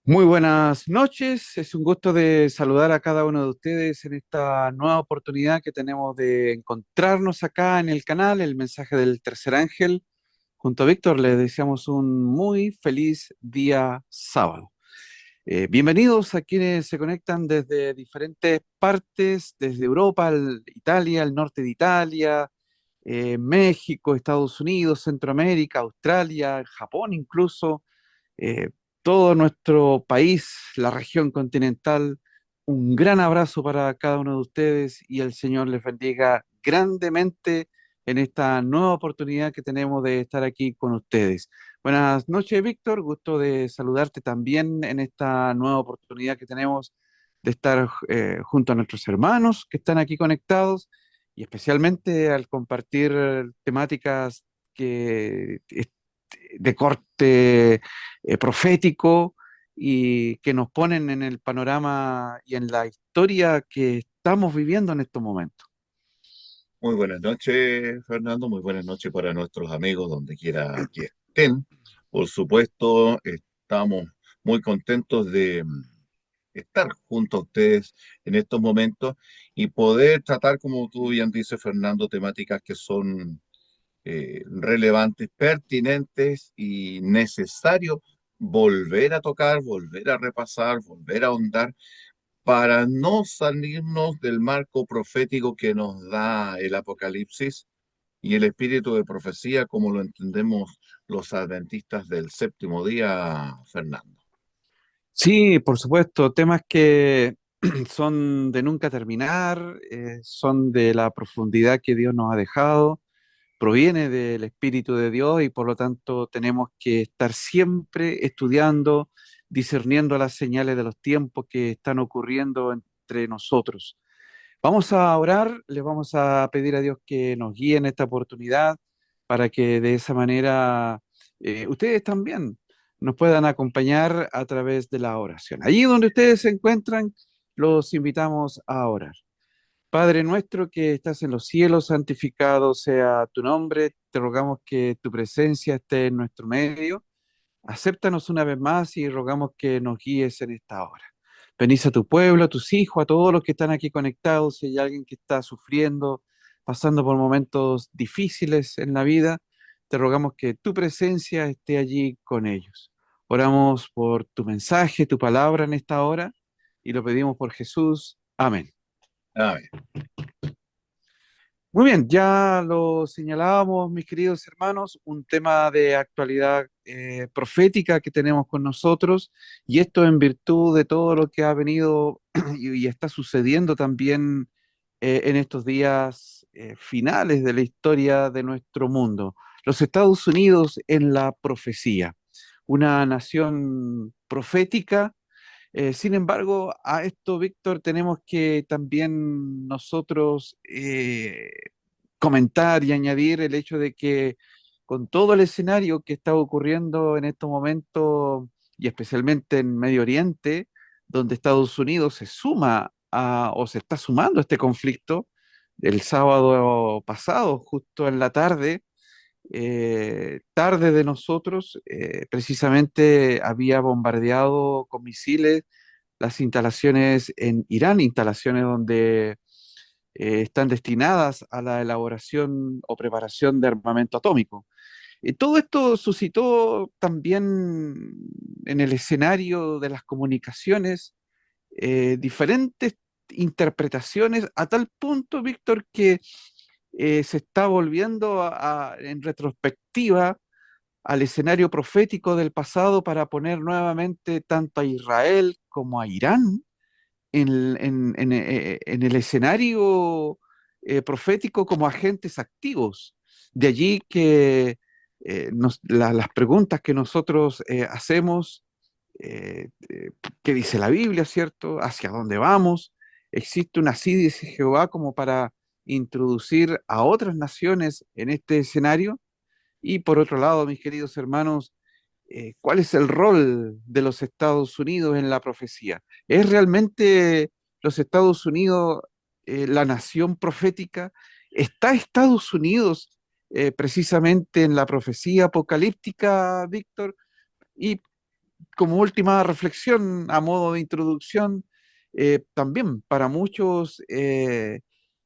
Muy buenas noches, es un gusto de saludar a cada uno de ustedes en esta nueva oportunidad que tenemos de encontrarnos acá en el canal, el mensaje del tercer ángel. Junto a Víctor les deseamos un muy feliz día sábado. Bienvenidos a quienes se conectan desde diferentes partes, desde Europa, Italia, el norte de Italia, México, Estados Unidos, Centroamérica, Australia, Japón incluso, eh, todo nuestro país, la región continental. Un gran abrazo para cada uno de ustedes y el Señor les bendiga grandemente en esta nueva oportunidad que tenemos de estar aquí con ustedes. Buenas noches, Víctor. Gusto de saludarte también en esta nueva oportunidad que tenemos de estar junto a nuestros hermanos que están aquí conectados y especialmente al compartir temáticas que de corte profético y que nos ponen en el panorama y en la historia que estamos viviendo en estos momentos. Muy buenas noches, Fernando. Muy buenas noches para nuestros amigos donde quiera que estén. Por supuesto, estamos muy contentos de estar junto a ustedes en estos momentos y poder tratar, como tú bien dices, Fernando, temáticas que son relevantes, pertinentes y necesario volver a tocar, volver a repasar, volver a ahondar para no salirnos del marco profético que nos da el Apocalipsis y el espíritu de profecía como lo entendemos los adventistas del séptimo día, Fernando. Sí, por supuesto, temas que son de nunca terminar, son de la profundidad que Dios nos ha dejado, proviene del Espíritu de Dios y por lo tanto tenemos que estar siempre estudiando, discerniendo las señales de los tiempos que están ocurriendo entre nosotros. Vamos a orar, le vamos a pedir a Dios que nos guíe en esta oportunidad para que de esa manera ustedes también nos puedan acompañar a través de la oración. Allí donde ustedes se encuentran, los invitamos a orar. Padre nuestro que estás en los cielos, santificado sea tu nombre. Te rogamos que tu presencia esté en nuestro medio. Acéptanos una vez más y rogamos que nos guíes en esta hora. Bendice a tu pueblo, a tus hijos, a todos los que están aquí conectados. Si hay alguien que está sufriendo, pasando por momentos difíciles en la vida, te rogamos que tu presencia esté allí con ellos. Oramos por tu mensaje, tu palabra en esta hora y lo pedimos por Jesús. Amén. Amén. Muy bien, ya lo señalábamos, mis queridos hermanos, un tema de actualidad profética que tenemos con nosotros, y esto en virtud de todo lo que ha venido y está sucediendo también en estos días finales de la historia de nuestro mundo. Los Estados Unidos en la profecía, una nación profética. Sin embargo, a esto, Víctor, tenemos que también nosotros comentar y añadir el hecho de que con todo el escenario que está ocurriendo en estos momentos, y especialmente en Medio Oriente, donde Estados Unidos se suma o se está sumando a este conflicto, el sábado pasado, justo en la tarde, tarde de nosotros, precisamente había bombardeado con misiles las instalaciones en Irán, instalaciones donde están destinadas a la elaboración o preparación de armamento atómico. Todo esto suscitó también en el escenario de las comunicaciones diferentes interpretaciones a tal punto, Víctor, que se está volviendo en retrospectiva al escenario profético del pasado para poner nuevamente tanto a Israel como a Irán en el escenario profético como agentes activos. De allí que las preguntas que nosotros hacemos, ¿qué dice la Biblia, cierto? ¿Hacia dónde vamos? ¿Existe una así dice Jehová como para introducir a otras naciones en este escenario? Y por otro lado, mis queridos hermanos, ¿cuál es el rol de los Estados Unidos en la profecía? ¿Es realmente los Estados Unidos la nación profética? ¿Está Estados Unidos precisamente en la profecía apocalíptica, Víctor? Y como última reflexión, a modo de introducción, también para muchos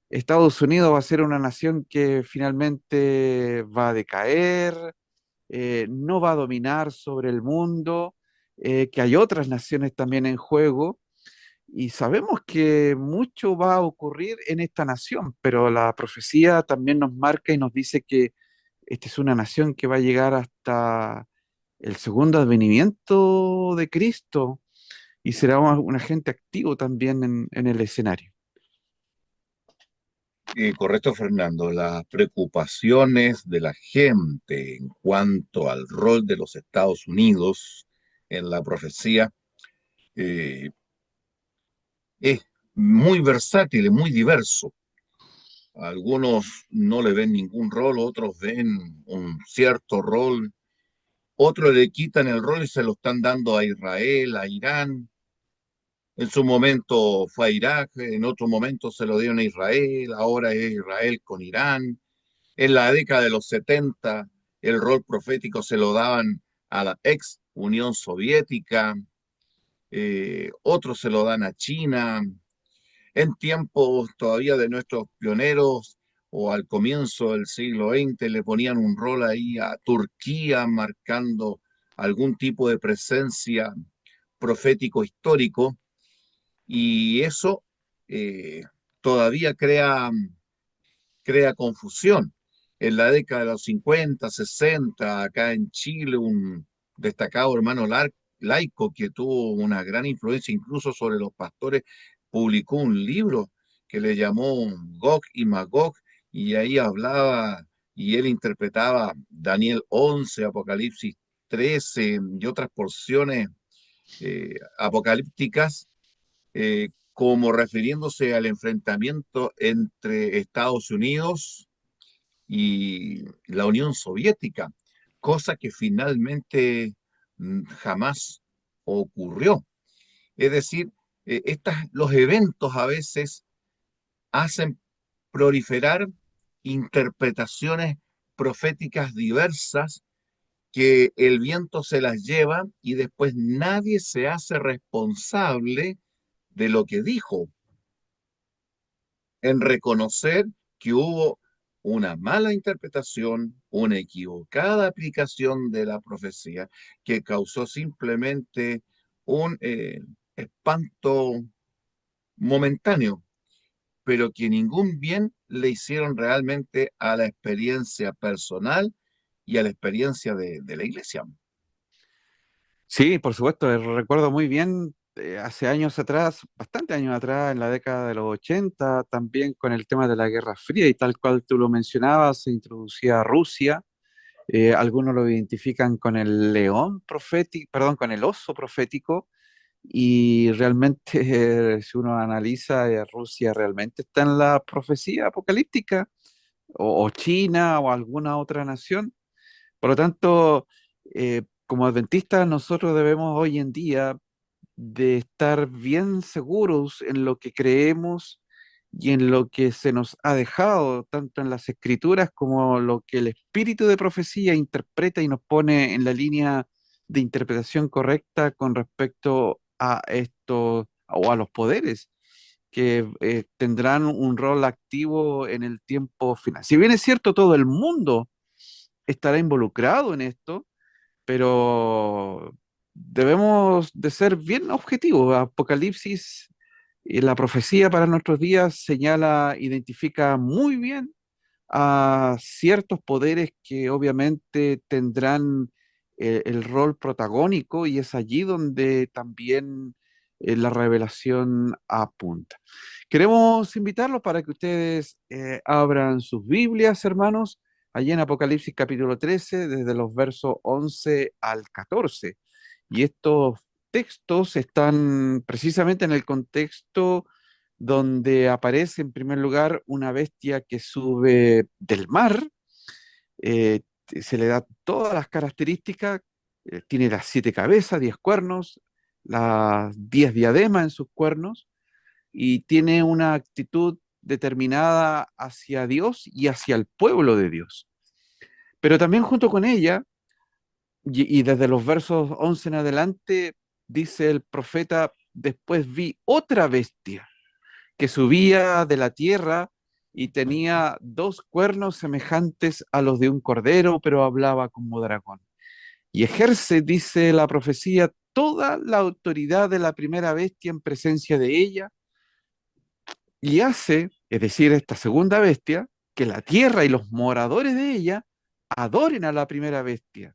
Estados Unidos va a ser una nación que finalmente va a decaer, no va a dominar sobre el mundo, que hay otras naciones también en juego. Y sabemos que mucho va a ocurrir en esta nación, pero la profecía también nos marca y nos dice que esta es una nación que va a llegar hasta el segundo advenimiento de Cristo y será un agente activo también en el escenario. Correcto, Fernando. Las preocupaciones de la gente en cuanto al rol de los Estados Unidos en la profecía eh, es muy versátil, es muy diverso. Algunos no le ven ningún rol, otros ven un cierto rol, otros le quitan el rol y se lo están dando a Israel, a Irán. En su momento fue a Irak, en otro momento se lo dieron a Israel, ahora es Israel con Irán. En la década de los 70, el rol profético se lo daban a la ex Unión Soviética, otros se lo dan a China. En tiempos todavía de nuestros pioneros o al comienzo del siglo XX le ponían un rol ahí a Turquía marcando algún tipo de presencia profético histórico y eso eh, todavía crea confusión. En la década de los 50, 60, acá en Chile, un destacado hermano laico que tuvo una gran influencia incluso sobre los pastores, publicó un libro que le llamó Gog y Magog, y ahí hablaba y él interpretaba Daniel 11, Apocalipsis 13 y otras porciones apocalípticas como refiriéndose al enfrentamiento entre Estados Unidos y la Unión Soviética, cosa que finalmente jamás ocurrió. Es decir, los eventos a veces hacen proliferar interpretaciones proféticas diversas que el viento se las lleva y después nadie se hace responsable de lo que dijo, en reconocer que hubo una mala interpretación, una equivocada aplicación de la profecía que causó simplemente un espanto momentáneo, pero que ningún bien le hicieron realmente a la experiencia personal y a la experiencia de la iglesia. Sí, por supuesto, recuerdo muy bien hace años atrás, bastante años atrás, en la década de los 80, también con el tema de la Guerra Fría y tal cual tú lo mencionabas, se introducía Rusia. Algunos lo identifican con el león profético, perdón, con el oso profético, y realmente, si uno analiza, Rusia realmente está en la profecía apocalíptica, o China, o alguna otra nación. Por lo tanto, como adventistas, nosotros debemos hoy en día de estar bien seguros en lo que creemos y en lo que se nos ha dejado, tanto en las escrituras como lo que el espíritu de profecía interpreta y nos pone en la línea de interpretación correcta con respecto a esto o a los poderes que tendrán un rol activo en el tiempo final. Si bien es cierto, todo el mundo estará involucrado en esto, pero debemos de ser bien objetivos. Apocalipsis y la profecía para nuestros días señala, identifica muy bien a ciertos poderes que obviamente tendrán el rol protagónico y es allí donde también la revelación apunta. Queremos invitarlos para que ustedes abran sus Biblias, hermanos, allí en Apocalipsis capítulo 13, desde los versos 11 al 14. Y estos textos están precisamente en el contexto donde aparece en primer lugar una bestia que sube del mar, se le da todas las características, tiene las 7 cabezas, 10 cuernos, las 10 diademas en sus cuernos, y tiene una actitud determinada hacia Dios y hacia el pueblo de Dios. Pero también junto con ella y desde los versos 11 en adelante, dice el profeta, después vi otra bestia que subía de la tierra y tenía dos cuernos semejantes a los de un cordero, pero hablaba como dragón. Y ejerce, dice la profecía, toda la autoridad de la primera bestia en presencia de ella, y hace, es decir, esta segunda bestia, que la tierra y los moradores de ella adoren a la primera bestia,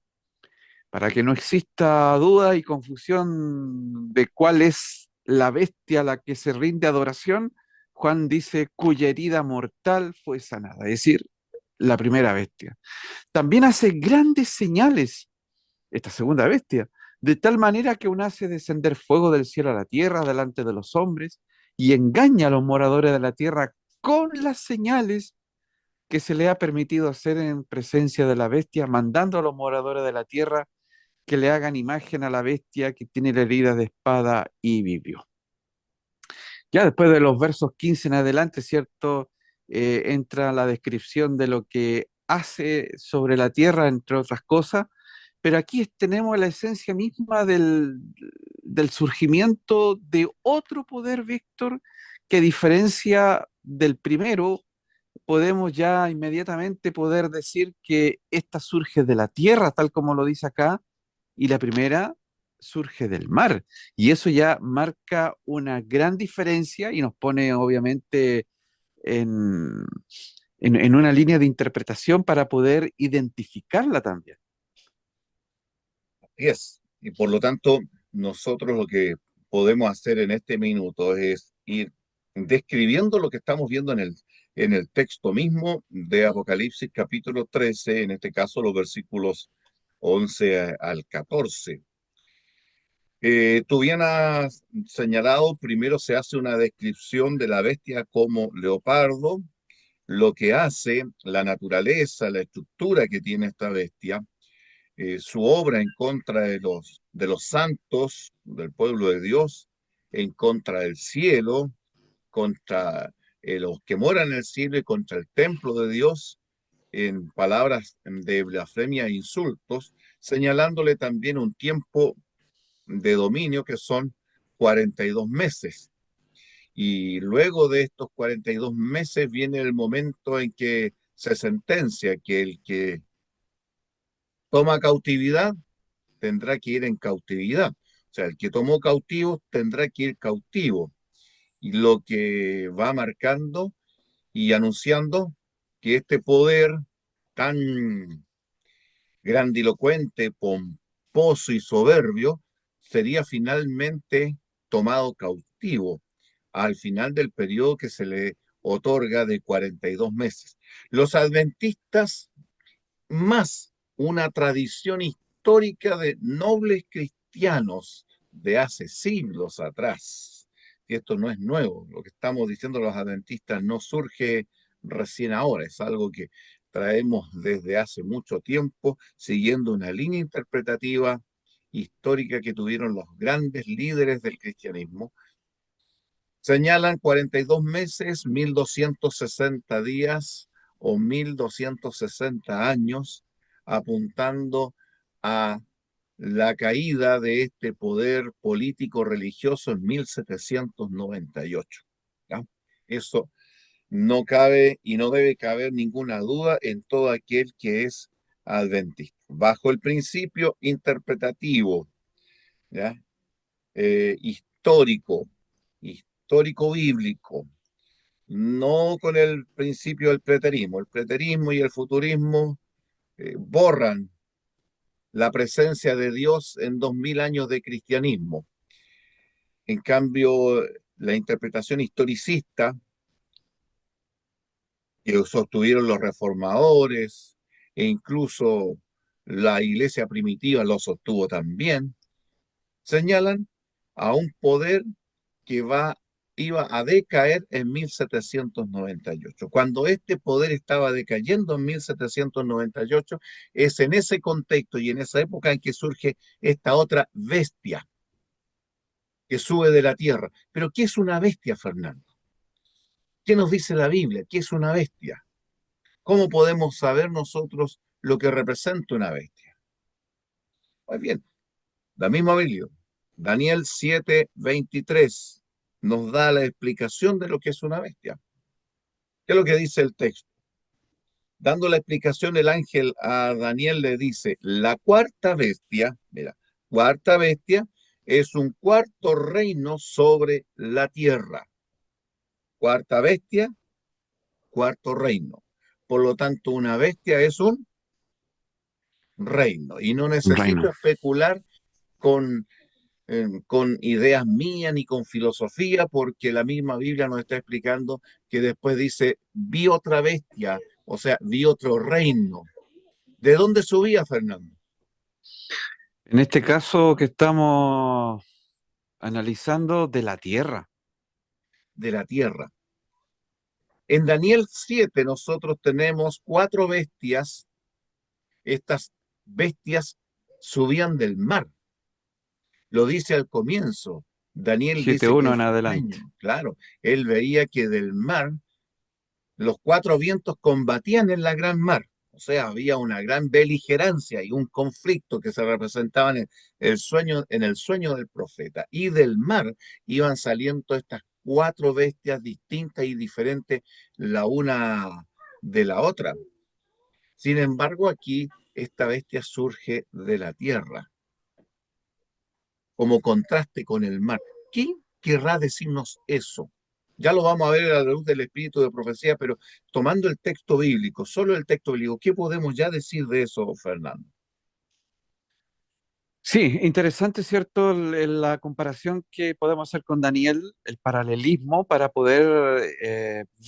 para que no exista duda y confusión de cuál es la bestia a la que se rinde adoración. Juan dice, cuya herida mortal fue sanada, es decir, la primera bestia. También hace grandes señales esta segunda bestia, de tal manera que aún hace descender fuego del cielo a la tierra delante de los hombres y engaña a los moradores de la tierra con las señales que se le ha permitido hacer en presencia de la bestia, mandando a los moradores de la tierra que le hagan imagen a la bestia que tiene la herida de espada y vivió. Ya después de los versos 15 en adelante, ¿cierto? Entra la descripción de lo que hace sobre la tierra, entre otras cosas, pero aquí tenemos la esencia misma del surgimiento de otro poder, Víctor, que diferencia del primero, podemos ya inmediatamente poder decir que esta surge de la tierra, tal como lo dice acá, y la primera surge del mar. Y eso ya marca una gran diferencia y nos pone obviamente en, en una línea de interpretación para poder identificarla también. Así es. Y por lo tanto, nosotros lo que podemos hacer en este minuto es ir describiendo lo que estamos viendo en el texto mismo de Apocalipsis capítulo 13, en este caso los versículos 11 al 14. Tú bien has señalado, primero se hace una descripción de la bestia como leopardo, lo que hace, la naturaleza, la estructura que tiene esta bestia, su obra en contra de los santos, del pueblo de Dios, en contra del cielo, contra los que moran en el cielo y contra el templo de Dios, en palabras de blasfemia e insultos, señalándole también un tiempo de dominio que son 42 meses. Y luego de estos 42 meses viene el momento en que se sentencia que el que toma cautividad tendrá que ir en cautividad. O sea, el que tomó cautivo tendrá que ir cautivo. Y lo que va marcando y anunciando que este poder tan grandilocuente, pomposo y soberbio sería finalmente tomado cautivo al final del periodo que se le otorga de 42 meses. Los adventistas, más una tradición histórica de nobles cristianos de hace siglos atrás. Y esto no es nuevo, lo que estamos diciendo los adventistas no surge recién ahora, es algo que traemos desde hace mucho tiempo, siguiendo una línea interpretativa histórica que tuvieron los grandes líderes del cristianismo. Señalan 42 meses, 1260 días o 1260 años, apuntando a la caída de este poder político religioso en 1798. ¿Ya? Eso no cabe y no debe caber ninguna duda en todo aquel que es adventista. Bajo el principio interpretativo, ¿ya? Histórico, histórico bíblico, no con el principio del preterismo. El preterismo y el futurismo borran la presencia de Dios en 2000 años de cristianismo. En cambio, la interpretación historicista que sostuvieron los reformadores e incluso la iglesia primitiva lo sostuvo también, señalan a un poder que iba a decaer en 1798. Cuando este poder estaba decayendo en 1798, es en ese contexto y en esa época en que surge esta otra bestia que sube de la tierra. Pero ¿qué es una bestia, Fernando? ¿Qué nos dice la Biblia? ¿Qué es una bestia? ¿Cómo podemos saber nosotros lo que representa una bestia? Muy bien, la misma Biblia, Daniel 7:23, nos da la explicación de lo que es una bestia. ¿Qué es lo que dice el texto? Dando la explicación, el ángel a Daniel le dice, la cuarta bestia, mira, cuarta bestia es un cuarto reino sobre la tierra. Cuarta bestia, cuarto reino. Por lo tanto, una bestia es un reino. Y no Un necesito reino. especular con ideas mías ni con filosofía, porque la misma Biblia nos está explicando que después dice, vi otra bestia, o sea, vi otro reino. ¿De dónde subía, Fernando? En este caso que estamos analizando de la tierra. De la tierra. En Daniel 7 nosotros tenemos cuatro bestias. Estas bestias subían del mar. Lo dice al comienzo. Daniel Siete dice que uno en en su adelante. sueño, claro, él veía que del mar los cuatro vientos combatían en la gran mar. O sea, había una gran beligerancia y un conflicto que se representaban en el sueño del profeta. Y del mar iban saliendo estas cuatro bestias distintas y diferentes la una de la otra. Sin embargo, aquí esta bestia surge de la tierra como contraste con el mar. ¿Qué querrá decirnos eso? Ya lo vamos a ver a la luz del espíritu de profecía, pero tomando el texto bíblico, solo el texto bíblico, ¿qué podemos ya decir de eso, Fernando? Sí, interesante, ¿cierto? La comparación que podemos hacer con Daniel, el paralelismo para poder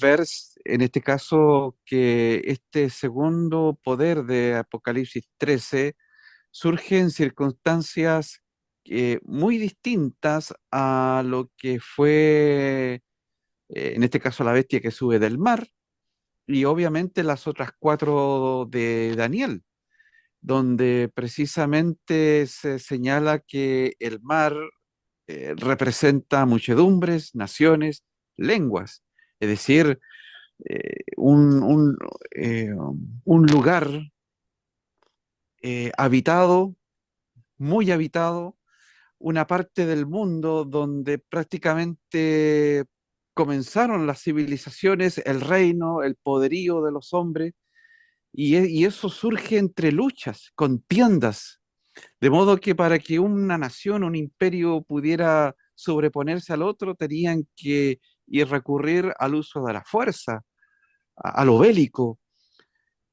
ver, en este caso, que este segundo poder de Apocalipsis 13 surge en circunstancias muy distintas a lo que fue, en este caso, la bestia que sube del mar y obviamente las otras cuatro de Daniel, donde precisamente se señala que el mar representa muchedumbres, naciones, lenguas, es decir, eh, un, un, eh, un lugar habitado, muy habitado, una parte del mundo donde prácticamente comenzaron las civilizaciones, el reino, el poderío de los hombres, y eso surge entre luchas, contiendas. De modo que para que una nación, un imperio pudiera sobreponerse al otro, tenían que ir recurrir al uso de la fuerza, a lo bélico.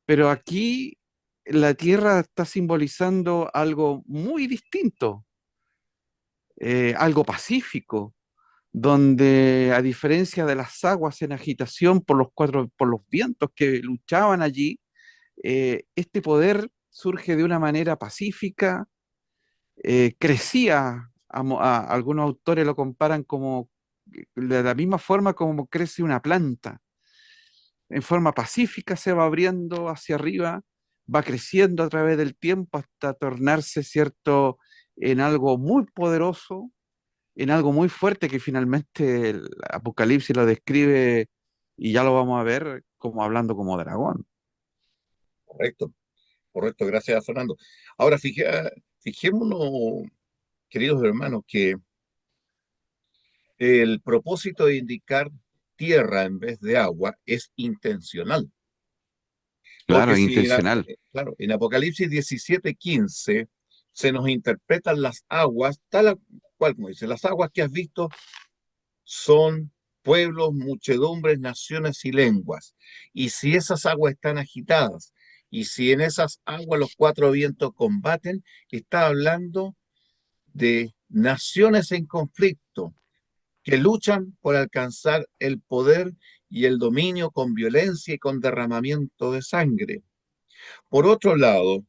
Pero aquí la tierra está simbolizando algo muy distinto, algo pacífico, donde a diferencia de las aguas en agitación por los vientos que luchaban allí, este poder surge de una manera pacífica, crecía, algunos autores lo comparan como de la misma forma como crece una planta, en forma pacífica se va abriendo hacia arriba, va creciendo a través del tiempo hasta tornarse, ¿cierto?, en algo muy poderoso, en algo muy fuerte que finalmente el Apocalipsis lo describe y ya lo vamos a ver como hablando como dragón. Correcto, correcto, gracias, Fernando. Ahora, fijémonos, queridos hermanos, que el propósito de indicar tierra en vez de agua es intencional. Claro, Porque es si, intencional. claro, en Apocalipsis 17:15 se nos interpretan las aguas, cual como dice, las aguas que has visto son pueblos, muchedumbres, naciones y lenguas. Y si esas aguas están agitadas, y si en esas aguas los cuatro vientos combaten, está hablando de naciones en conflicto que luchan por alcanzar el poder y el dominio con violencia y con derramamiento de sangre. Por otro lado,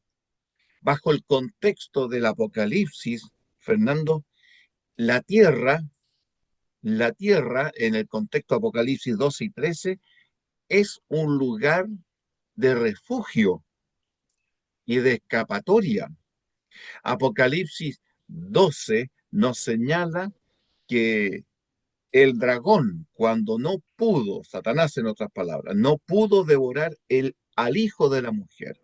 bajo el contexto del Apocalipsis, Fernando, la tierra, la tierra en el contexto Apocalipsis 12 y 13 es un lugar de refugio y de escapatoria. Apocalipsis 12 nos señala que el dragón, cuando no pudo, Satanás en otras palabras, no pudo devorar al hijo de la mujer,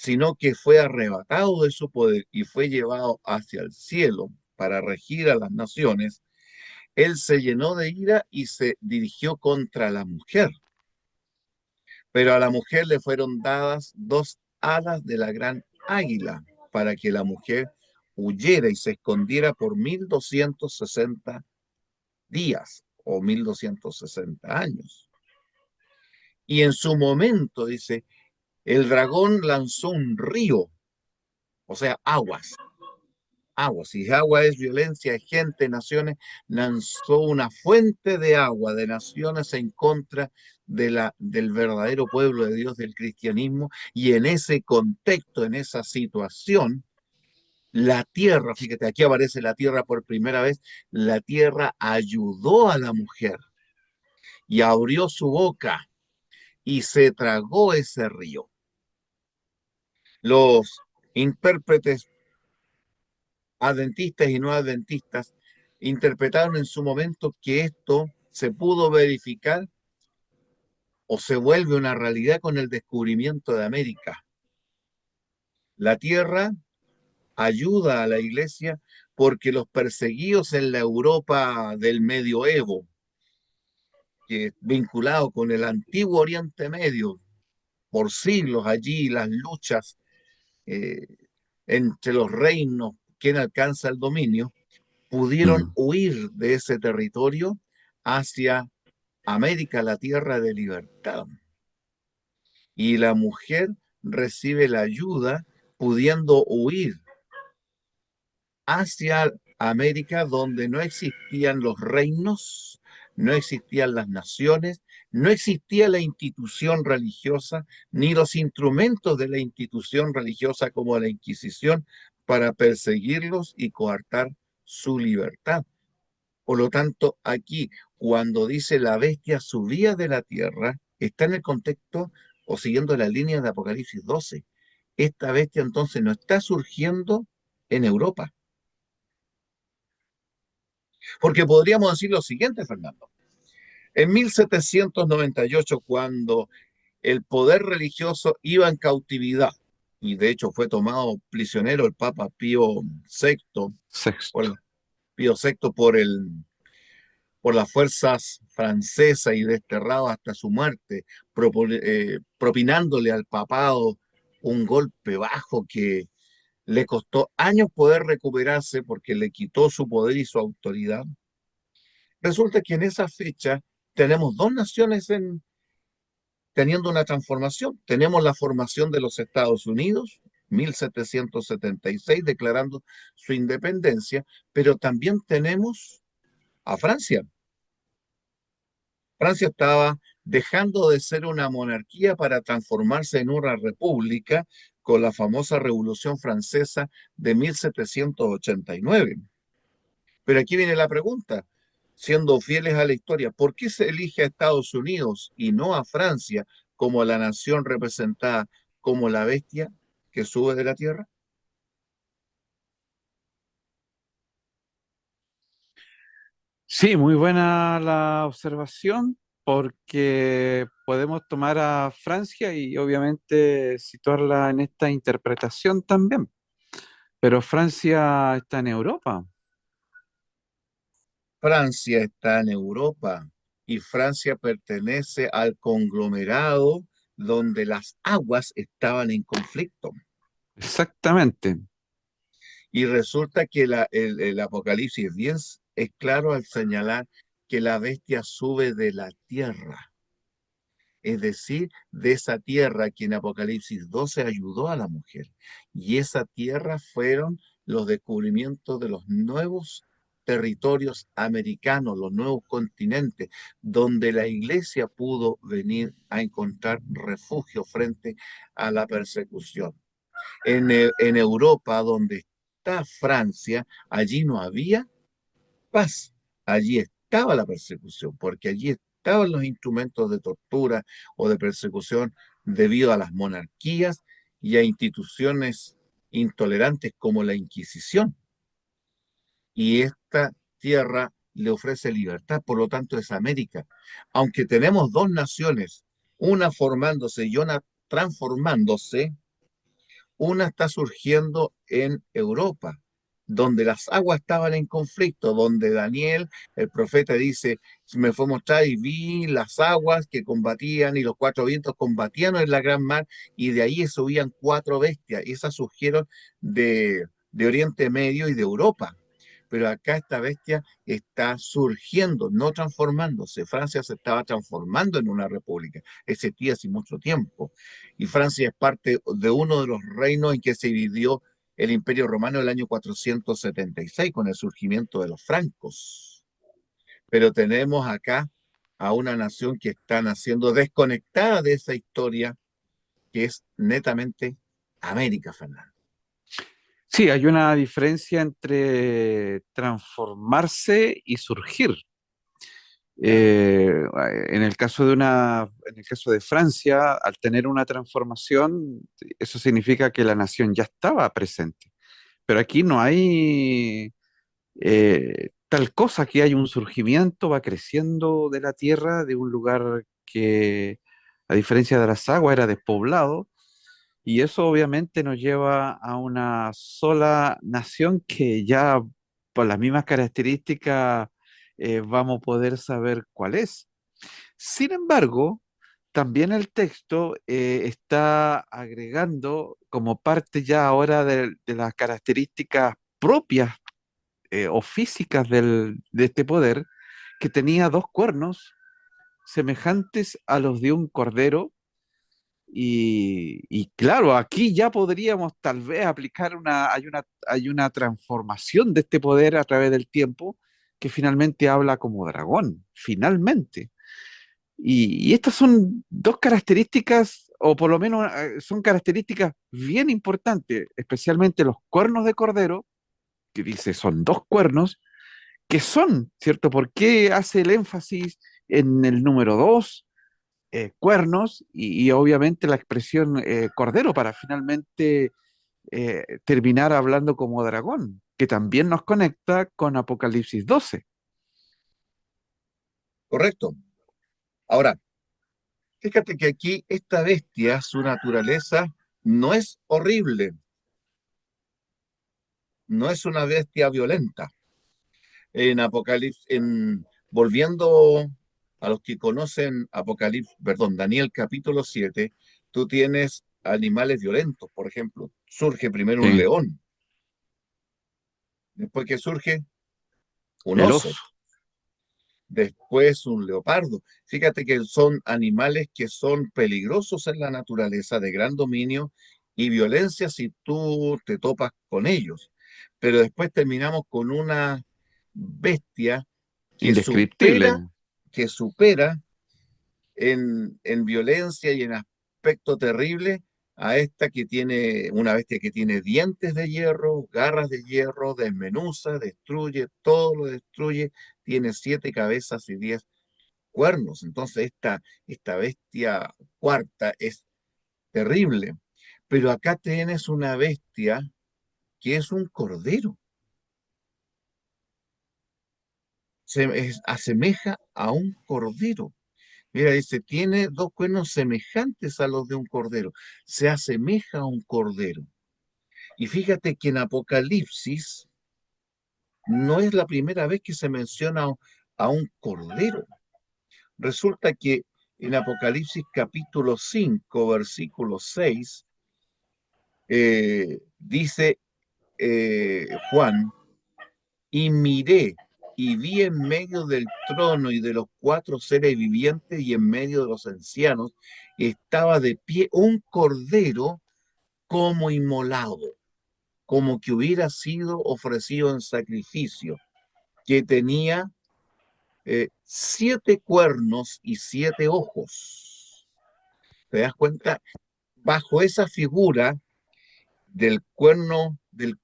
sino que fue arrebatado de su poder y fue llevado hacia el cielo para regir a las naciones, él se llenó de ira y se dirigió contra la mujer. Pero a la mujer le fueron dadas dos alas de la gran águila para que la mujer huyera y se escondiera por 1260 días o 1260 años. Y en su momento, dice, el dragón lanzó un río, o sea, aguas, agua. Si agua es violencia, es gente, naciones, lanzó una fuente de agua de naciones en contra del verdadero pueblo de Dios, del cristianismo, y en ese contexto, en esa situación, la tierra, fíjate, aquí aparece la tierra por primera vez, la tierra ayudó a la mujer y abrió su boca y se tragó ese río. Los intérpretes adventistas y no adventistas interpretaron en su momento que esto se pudo verificar o se vuelve una realidad con el descubrimiento de América. La tierra ayuda a la iglesia porque los perseguidos en la Europa del medioevo, que vinculado con el antiguo Oriente Medio, por siglos allí las luchas eh, entre los reinos, quién alcanza el dominio, pudieron Mm. huir de ese territorio hacia América, la tierra de libertad. Y la mujer recibe la ayuda pudiendo huir hacia América donde no existían los reinos, no existían las naciones, no existía la institución religiosa, ni los instrumentos de la institución religiosa como la Inquisición para perseguirlos y coartar su libertad. Por lo tanto, aquí, cuando dice la bestia subía de la tierra, está en el contexto o siguiendo la línea de Apocalipsis 12. Esta bestia entonces no está surgiendo en Europa. Porque podríamos decir lo siguiente, Fernando. En 1798, cuando el poder religioso iba en cautividad, y de hecho fue tomado prisionero el Papa Pío VI, Sexto. por, Pío VI por las fuerzas francesas y desterrado hasta su muerte, propinándole al papado un golpe bajo que le costó años poder recuperarse porque le quitó su poder y su autoridad. Resulta que en esa fecha tenemos dos naciones teniendo una transformación. Tenemos la formación de los Estados Unidos, 1776, declarando su independencia, pero también tenemos a Francia. Francia estaba dejando de ser una monarquía para transformarse en una república con la famosa Revolución Francesa de 1789. Pero aquí viene la pregunta, siendo fieles a la historia, ¿por qué se elige a Estados Unidos y no a Francia como la nación representada como la bestia que sube de la tierra? Sí, muy buena la observación, porque podemos tomar a Francia y obviamente situarla en esta interpretación también. Pero Francia está en Europa. Francia está en Europa y Francia pertenece al conglomerado donde las aguas estaban en conflicto. Exactamente. Y resulta que el Apocalipsis bien es claro al señalar que la bestia sube de la tierra, es decir, de esa tierra que en Apocalipsis 12 ayudó a la mujer. Y esa tierra fueron los descubrimientos de los nuevos territorios americanos, los nuevos continentes, donde la iglesia pudo venir a encontrar refugio frente a la persecución. En Europa, donde está Francia, allí no había paz, allí estaba la persecución, porque allí estaban los instrumentos de tortura o de persecución debido a las monarquías y a instituciones intolerantes como la Inquisición. Y esta tierra le ofrece libertad, por lo tanto es América. Aunque tenemos dos naciones, una formándose y una transformándose, Una está surgiendo en Europa, donde las aguas estaban en conflicto, donde Daniel, el profeta, dice, me fue a mostrar y vi las aguas que combatían y los cuatro vientos combatían en la gran mar y de ahí subían cuatro bestias. Y esas surgieron de Oriente Medio y de Europa. Pero acá esta bestia está surgiendo, no transformándose. Francia se estaba transformando en una república, existía hace mucho tiempo. Y Francia es parte de uno de los reinos en que se dividió el Imperio Romano en el año 476 con el surgimiento de los francos. Pero tenemos acá a una nación que está naciendo desconectada de esa historia, que es netamente América, Fernando. Sí, hay una diferencia entre transformarse y surgir. Claro, Eh, en el caso de Francia, al tener una transformación, eso significa que la nación ya estaba presente. Pero aquí no hay tal cosa, que hay un surgimiento, va creciendo de la tierra, de un lugar que, a diferencia de las aguas, era despoblado, y eso obviamente nos lleva a una sola nación que ya por las mismas características vamos a poder saber cuál es. Sin embargo, también el texto está agregando como parte ya ahora de las características propias o físicas de este poder, que tenía dos cuernos semejantes a los de un cordero. Y claro, aquí ya podríamos tal vez aplicar hay una transformación de este poder a través del tiempo, que finalmente habla como dragón, finalmente. Y estas son dos características, o por lo menos son características bien importantes, especialmente los cuernos de cordero, que dice son dos cuernos, que son, ¿cierto? ¿Por qué hace el énfasis en el número dos, cuernos, y obviamente la expresión cordero para finalmente terminar hablando como dragón, que también nos conecta con Apocalipsis 12? correcto. Ahora, fíjate que aquí esta bestia, su naturaleza, no es horrible, no es una bestia violenta. En Apocalipsis, volviendo a los que conocen Apocalipsis, perdón, Daniel capítulo 7, tú tienes animales violentos, por ejemplo, surge primero un Sí, león, después que surge un el oso, oso, después un leopardo. Fíjate que son animales que son peligrosos en la naturaleza, de gran dominio y violencia si tú te topas con ellos. Pero después terminamos con una bestia que supera, indescriptible, que supera en violencia y en aspecto terrible a esta que tiene, una bestia que tiene dientes de hierro, garras de hierro, desmenuza, destruye, todo lo destruye, tiene 7 cabezas y 10 cuernos. Entonces esta bestia cuarta es terrible. Pero acá tienes una bestia que es un cordero. Asemeja a un cordero. Mira, dice, tiene dos cuernos semejantes a los de un cordero. Se asemeja a un cordero. Y fíjate que en Apocalipsis no es la primera vez que se menciona a un cordero. Resulta que en Apocalipsis capítulo 5 versículo 6 dice Juan, y miré y vi en medio del trono y de los cuatro seres vivientes y en medio de los ancianos, estaba de pie un cordero como inmolado, como que hubiera sido ofrecido en sacrificio, que tenía 7 cuernos y 7 ojos. ¿Te das cuenta? Bajo esa figura del cuerno, del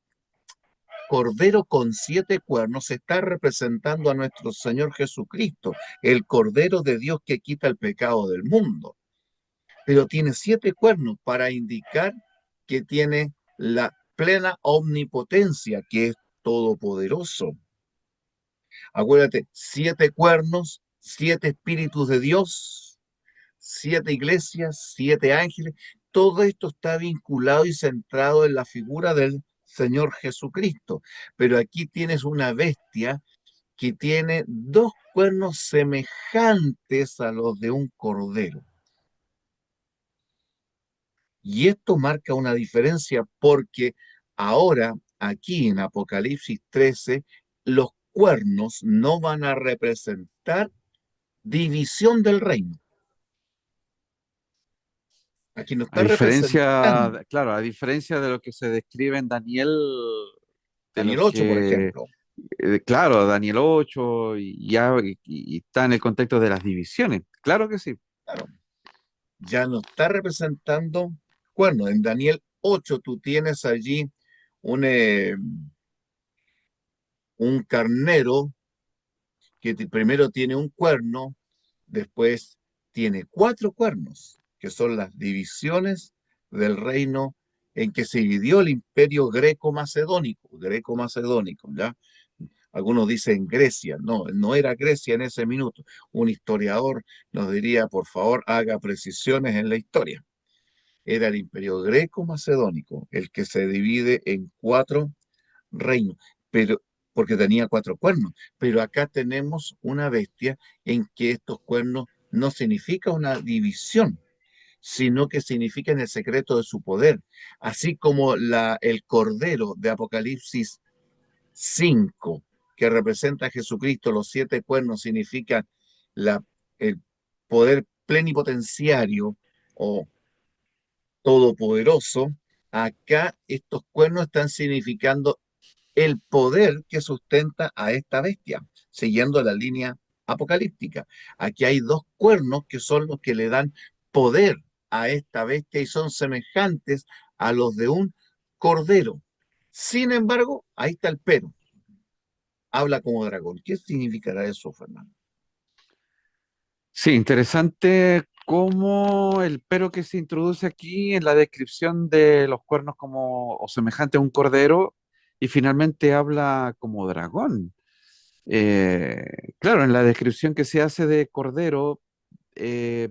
Cordero con 7 cuernos se está representando a nuestro Señor Jesucristo, el Cordero de Dios que quita el pecado del mundo. Pero tiene 7 cuernos para indicar que tiene la plena omnipotencia, que es todopoderoso. Acuérdate, 7 cuernos, 7 espíritus de Dios, 7 iglesias, 7 ángeles, todo esto está vinculado y centrado en la figura del Señor Jesucristo. Pero aquí tienes una bestia que tiene dos cuernos semejantes a los de un cordero. Y esto marca una diferencia porque ahora, aquí en Apocalipsis 13, los cuernos no van a representar división del reino. Aquí no A está representando diferencia, claro, a diferencia de lo que se describe en Daniel, de lo Daniel 8, por que, ejemplo. claro, Daniel 8 y ya y está en el contexto de las divisiones, claro que sí. Claro, ya no está representando cuernos. En Daniel 8 tú tienes allí un carnero que primero tiene un cuerno, después tiene cuatro cuernos, que son las divisiones del reino en que se dividió el imperio greco-macedónico, ¿ya? Algunos dicen Grecia, no, no era Grecia en ese minuto. Un historiador nos diría, por favor, haga precisiones en la historia. Era el imperio greco-macedónico, el que se divide en cuatro reinos, pero porque tenía cuatro cuernos. Pero acá tenemos una bestia en que estos cuernos no significa una división, sino que significan el secreto de su poder. Así como el Cordero de Apocalipsis 5 que representa a Jesucristo, los siete cuernos significan el poder plenipotenciario o todopoderoso. Acá estos cuernos están significando el poder que sustenta a esta bestia, siguiendo la línea apocalíptica. Aquí hay dos cuernos que son los que le dan poder a esta bestia y son semejantes a los de un cordero. Sin embargo, ahí está el pero. Habla como dragón. ¿Qué significará eso, Fernando? Sí, interesante cómo el pero que se introduce aquí en la descripción de los cuernos como o semejante a un cordero y finalmente habla como dragón. Claro, en la descripción que se hace de cordero, eh,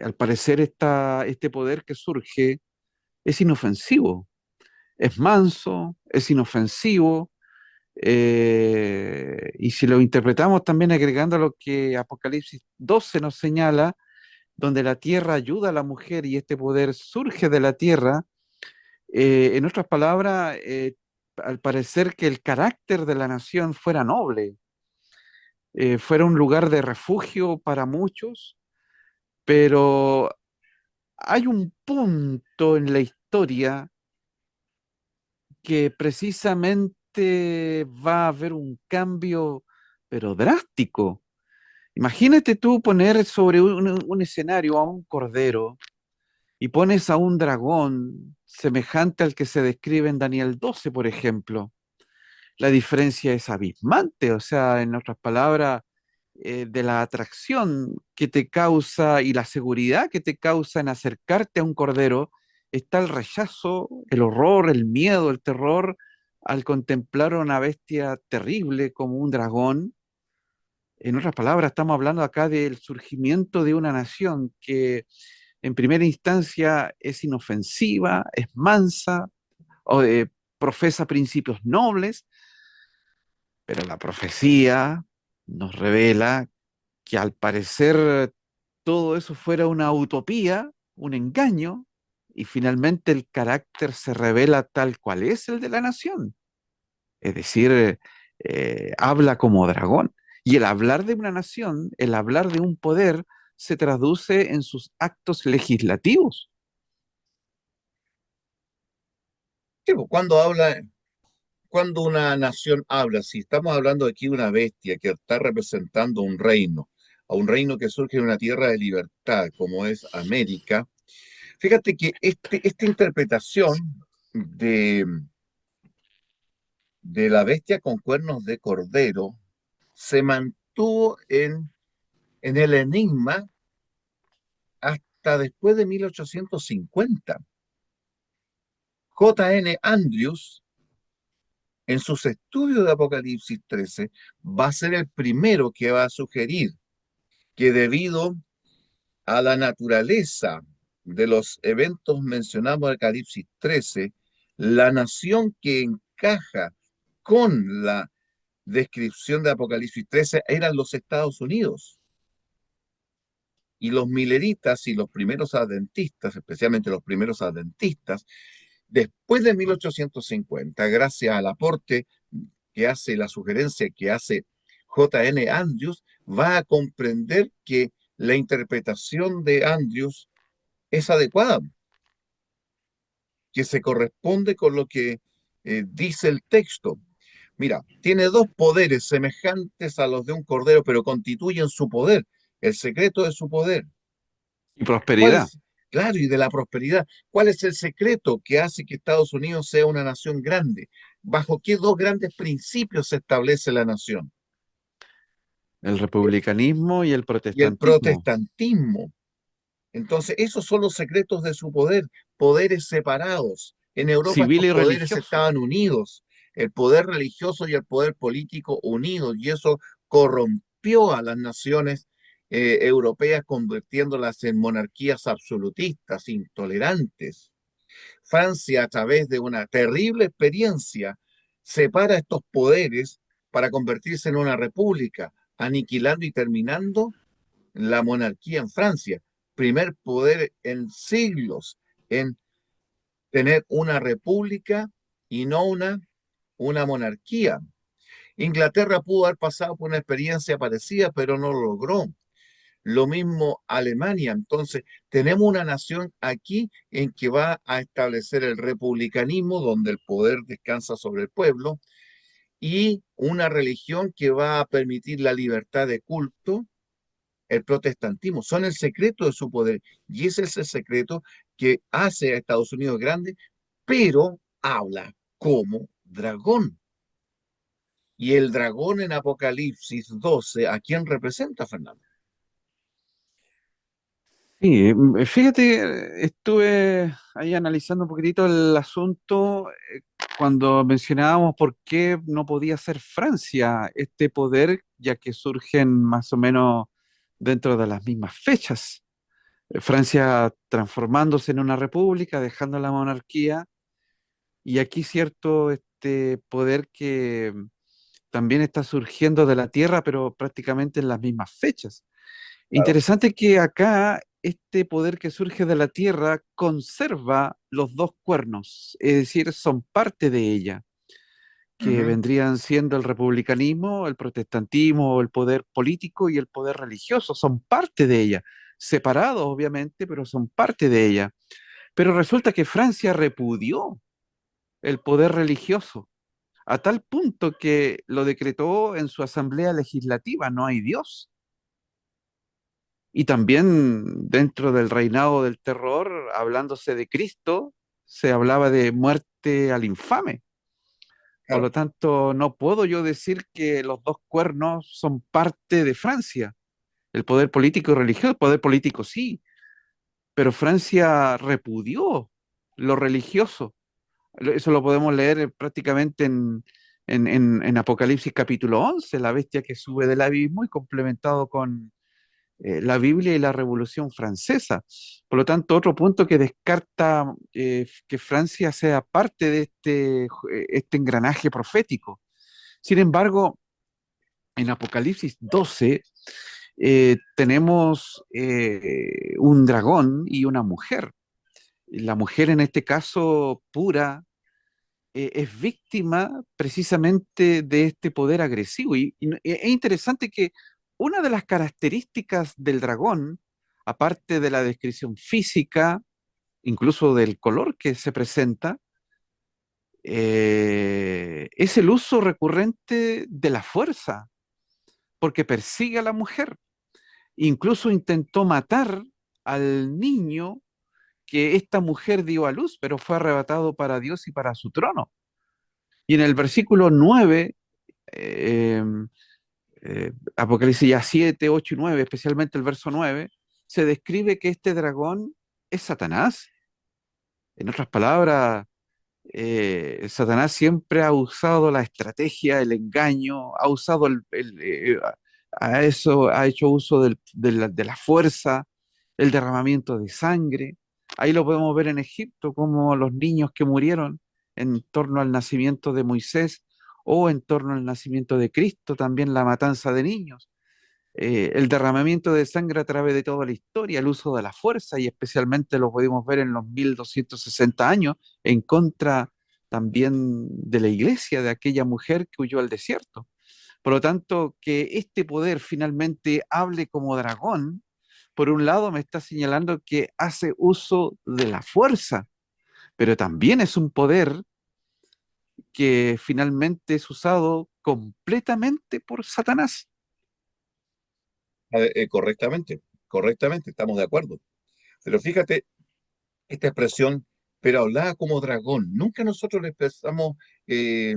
al parecer este poder que surge es inofensivo, es manso, es inofensivo. Y si lo interpretamos también agregando a lo que Apocalipsis 12 nos señala, donde la tierra ayuda a la mujer y este poder surge de la tierra, en otras palabras, al parecer que el carácter de la nación fuera noble, fuera un lugar de refugio para muchos, pero hay un punto en la historia que precisamente va a haber un cambio, pero drástico. Imagínate tú poner sobre un escenario a un cordero y pones a un dragón semejante al que se describe en Daniel 12, por ejemplo. La diferencia es abismante, o sea, en otras palabras, de la atracción que te causa y la seguridad que te causa en acercarte a un cordero, está el rechazo, el horror, el miedo, el terror al contemplar a una bestia terrible como un dragón. En otras palabras, estamos hablando acá del surgimiento de una nación que en primera instancia es inofensiva, es mansa, o, profesa principios nobles, pero la profecía nos revela que al parecer todo eso fuera una utopía, un engaño, y finalmente el carácter se revela tal cual es el de la nación. Es decir, habla como dragón. Y el hablar de una nación, el hablar de un poder, se traduce en sus actos legislativos. Sí, pues, cuando una nación habla, si estamos hablando aquí de una bestia que está representando un reino, a un reino que surge en una tierra de libertad como es América, fíjate que esta interpretación de la bestia con cuernos de cordero se mantuvo en el enigma hasta después de 1850. J. N. Andrews, en sus estudios de Apocalipsis 13, va a ser el primero que va a sugerir que debido a la naturaleza de los eventos mencionados en Apocalipsis 13, la nación que encaja con la descripción de Apocalipsis 13 eran los Estados Unidos. Y los mileritas y los primeros adventistas, especialmente los primeros adventistas, después de 1850, gracias al aporte que hace, la sugerencia que hace J.N. Andrews, va a comprender que la interpretación de Andrews es adecuada, que se corresponde con lo que dice el texto. Mira, tiene dos poderes semejantes a los de un cordero, pero constituyen su poder, el secreto de su poder. Y ¿Cuál prosperidad. es? Claro, y de la prosperidad. ¿Cuál es el secreto que hace que Estados Unidos sea una nación grande? ¿Bajo qué dos grandes principios se establece la nación? El republicanismo y el Y el protestantismo. protestantismo. Entonces, esos son los secretos de su poder, poderes separados. En Europa Civil estos y poderes religioso. estaban unidos, el poder religioso y el poder político unidos, y eso corrompió a las naciones europeas, convirtiéndolas en monarquías absolutistas, intolerantes. Francia, a través de una terrible experiencia, separa estos poderes para convertirse en una república, aniquilando y terminando la monarquía en Francia. Primer poder en siglos en tener una república y no una monarquía. Inglaterra pudo haber pasado por una experiencia parecida, pero no lo logró. Lo mismo Alemania. Entonces, tenemos una nación aquí en que va a establecer el republicanismo, donde el poder descansa sobre el pueblo, y una religión que va a permitir la libertad de culto, el protestantismo. Son el secreto de su poder. Y ese es el secreto que hace a Estados Unidos grande, pero habla como dragón. Y el dragón en Apocalipsis 12, ¿a quién representa, Fernando? Sí, fíjate, estuve ahí analizando un poquitito el asunto cuando mencionábamos por qué no podía ser Francia este poder, ya que surgen más o menos dentro de las mismas fechas. Francia transformándose en una república, dejando la monarquía, y aquí cierto este poder que también está surgiendo de la tierra, pero prácticamente en las mismas fechas. Claro. Interesante que acá este poder que surge de la tierra conserva los dos cuernos, es decir, son parte de ella, que Ujú. vendrían siendo el republicanismo, el protestantismo, el poder político y el poder religioso, son parte de ella, separados obviamente, pero son parte de ella. Pero resulta que Francia repudió el poder religioso a tal punto que lo decretó en su asamblea legislativa, no hay Dios. Y también dentro del reinado del terror, hablándose de Cristo, se hablaba de muerte al infame. Por Claro. lo tanto, no puedo yo decir que los dos cuernos son parte de Francia. El poder político y religioso, el poder político sí, pero Francia repudió lo religioso. Eso lo podemos leer prácticamente en Apocalipsis capítulo 11, la bestia que sube del abismo y complementado con la Biblia y la Revolución Francesa. Por lo tanto, otro punto que descarta que Francia sea parte de este engranaje profético. Sin embargo, en Apocalipsis 12 tenemos un dragón y una mujer. La mujer en este caso pura es víctima precisamente de este poder agresivo. Es interesante que una de las características del dragón, aparte de la descripción física, incluso del color que se presenta, es el uso recurrente de la fuerza, porque persigue a la mujer. Incluso intentó matar al niño que esta mujer dio a luz, pero fue arrebatado para Dios y para su trono. Y en el versículo 9 eh, Apocalipsis ya 7, 8 y 9, especialmente el verso 9, se describe que este dragón es Satanás. En otras palabras, Satanás siempre ha usado la estrategia, el engaño, ha usado a eso, ha hecho uso de la fuerza, el derramamiento de sangre. Ahí lo podemos ver en Egipto, como los niños que murieron en torno al nacimiento de Moisés o en torno al nacimiento de Cristo, también la matanza de niños, el derramamiento de sangre a través de toda la historia, el uso de la fuerza y especialmente lo pudimos ver en los 1260 años en contra también de la iglesia, de aquella mujer que huyó al desierto. Por lo tanto, que este poder finalmente hable como dragón, por un lado me está señalando que hace uso de la fuerza, pero también es un poder que finalmente es usado completamente por Satanás. Correctamente, correctamente, estamos de acuerdo. Pero fíjate, esta expresión, pero hablaba como dragón. Nunca nosotros le prestamos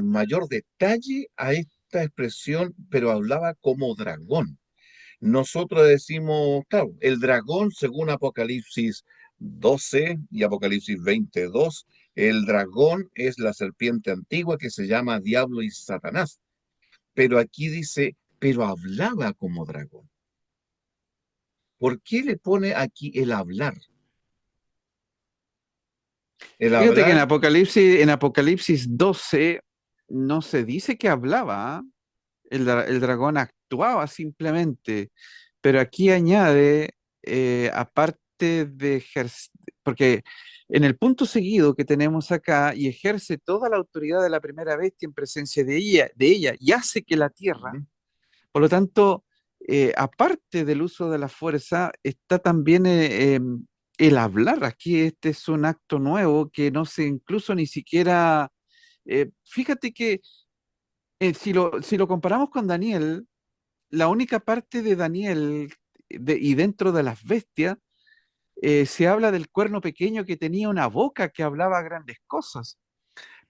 mayor detalle a esta expresión, pero hablaba como dragón. Nosotros decimos, claro, el dragón, según Apocalipsis 12 y Apocalipsis 22, el dragón es la serpiente antigua que se llama Diablo y Satanás. Pero aquí dice, pero hablaba como dragón. ¿Por qué le pone aquí el hablar? El Fíjate que hablar, En Apocalipsis 12 no se dice que hablaba, ¿ah? El dragón actuaba simplemente, pero aquí añade, aparte de ejercer, porque en el punto seguido que tenemos acá, y ejerce toda la autoridad de la primera bestia en presencia de ella, y hace que la tierra, ujú, por lo tanto, aparte del uso de la fuerza, está también el hablar. Aquí este es un acto nuevo que no se incluso ni siquiera, fíjate que si lo comparamos con Daniel, la única parte de Daniel y dentro de las bestias, se habla del cuerno pequeño que tenía una boca que hablaba grandes cosas,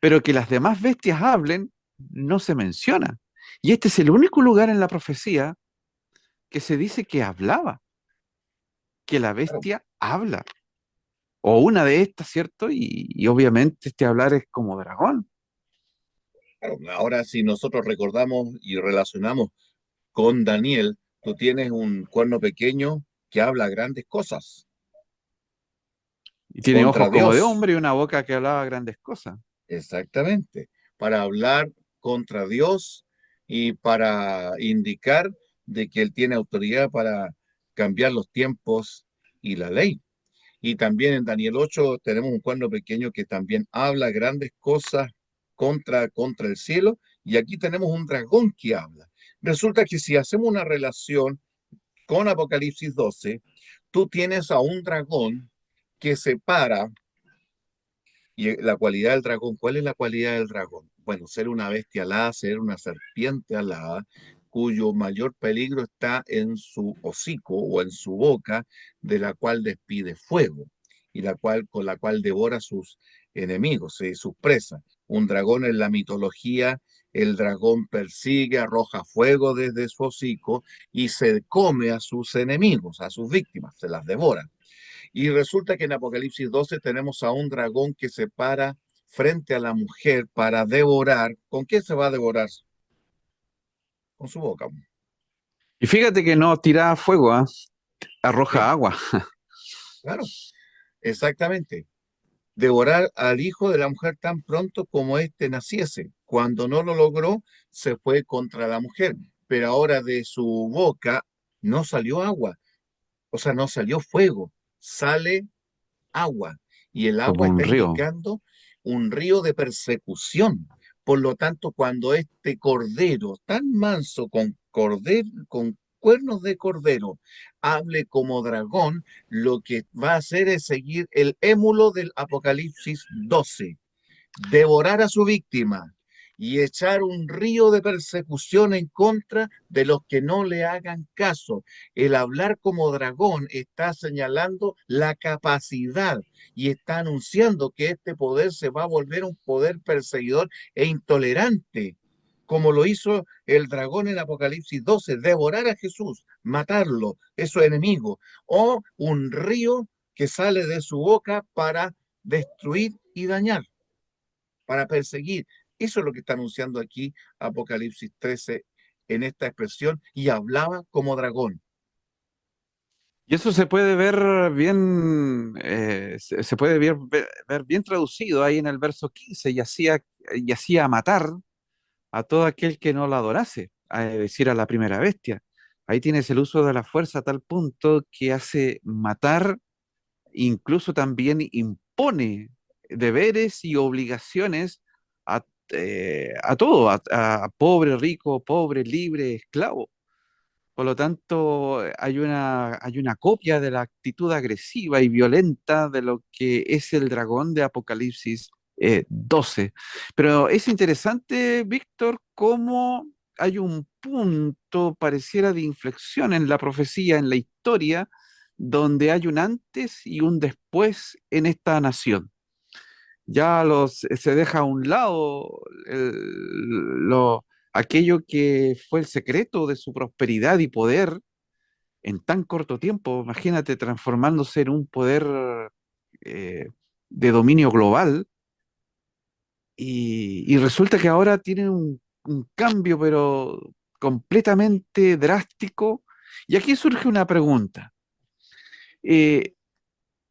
pero que las demás bestias hablen, no se menciona. Y este es el único lugar en la profecía que se dice que hablaba, que la claro, bestia habla, o una de estas, ¿cierto? Y obviamente este hablar es como dragón. claro. Ahora, si nosotros recordamos y relacionamos con Daniel, tú tienes un cuerno pequeño que habla grandes cosas Y tiene ojos contra como de Dios, hombre y una boca que hablaba grandes cosas. exactamente, para hablar contra Dios y para indicar de que Él tiene autoridad para cambiar los tiempos y la ley. Y también en Daniel 8 tenemos un cuerno pequeño que también habla grandes cosas contra el cielo. Y aquí tenemos un dragón que habla. Resulta que si hacemos una relación con Apocalipsis 12, tú tienes a un dragón que se para. Y la cualidad del dragón, ¿cuál es la cualidad del dragón? Bueno, ser una bestia alada, ser una serpiente alada, cuyo mayor peligro está en su hocico o en su boca, de la cual despide fuego y con la cual devora a sus enemigos, sus presas. Un dragón en la mitología, el dragón persigue, arroja fuego desde su hocico y se come a sus enemigos, a sus víctimas, se las devora. Y resulta que en Apocalipsis 12 tenemos a un dragón que se para frente a la mujer para devorar. ¿Con qué se va a devorar? Con su boca. Y fíjate que no tira fuego, ¿ah? Sí, Arroja agua. claro, exactamente. Devorar al hijo de la mujer tan pronto como éste naciese. Cuando no lo logró, se fue contra la mujer. Pero ahora de su boca no salió agua, o sea, no salió fuego, sale agua. Y el Como agua un está río. indicando un río de persecución. Por lo tanto, cuando este cordero tan manso con cuernos de cordero hable como dragón, lo que va a hacer es seguir el émulo del Apocalipsis 12, devorar a su víctima y echar un río de persecución en contra de los que no le hagan caso. El hablar como dragón está señalando la capacidad y está anunciando que este poder se va a volver un poder perseguidor e intolerante, como lo hizo el dragón en Apocalipsis 12, devorar a Jesús, matarlo, es su enemigo, o un río que sale de su boca para destruir y dañar, para perseguir. Eso es lo que está anunciando aquí Apocalipsis 13 en esta expresión, y hablaba como dragón. Y eso se puede ver bien, se puede ver bien traducido ahí en el verso 15 y hacía matar a todo aquel que no la adorase, es decir, a la primera bestia. Ahí tienes el uso de la fuerza a tal punto que hace matar, incluso también impone deberes y obligaciones a todo, a pobre, rico, pobre, libre, esclavo. Por lo tanto, hay una copia de la actitud agresiva y violenta de lo que es el dragón de Apocalipsis 12. Pero es interesante, Víctor, cómo hay un punto, pareciera, de inflexión en la profecía, en la historia, donde hay un antes y un después en esta nación. Se deja a un lado aquello que fue el secreto de su prosperidad y poder en tan corto tiempo. Imagínate transformándose en un poder eh, de dominio global y resulta que ahora tiene un cambio, pero completamente drástico. Y aquí surge una pregunta. Eh,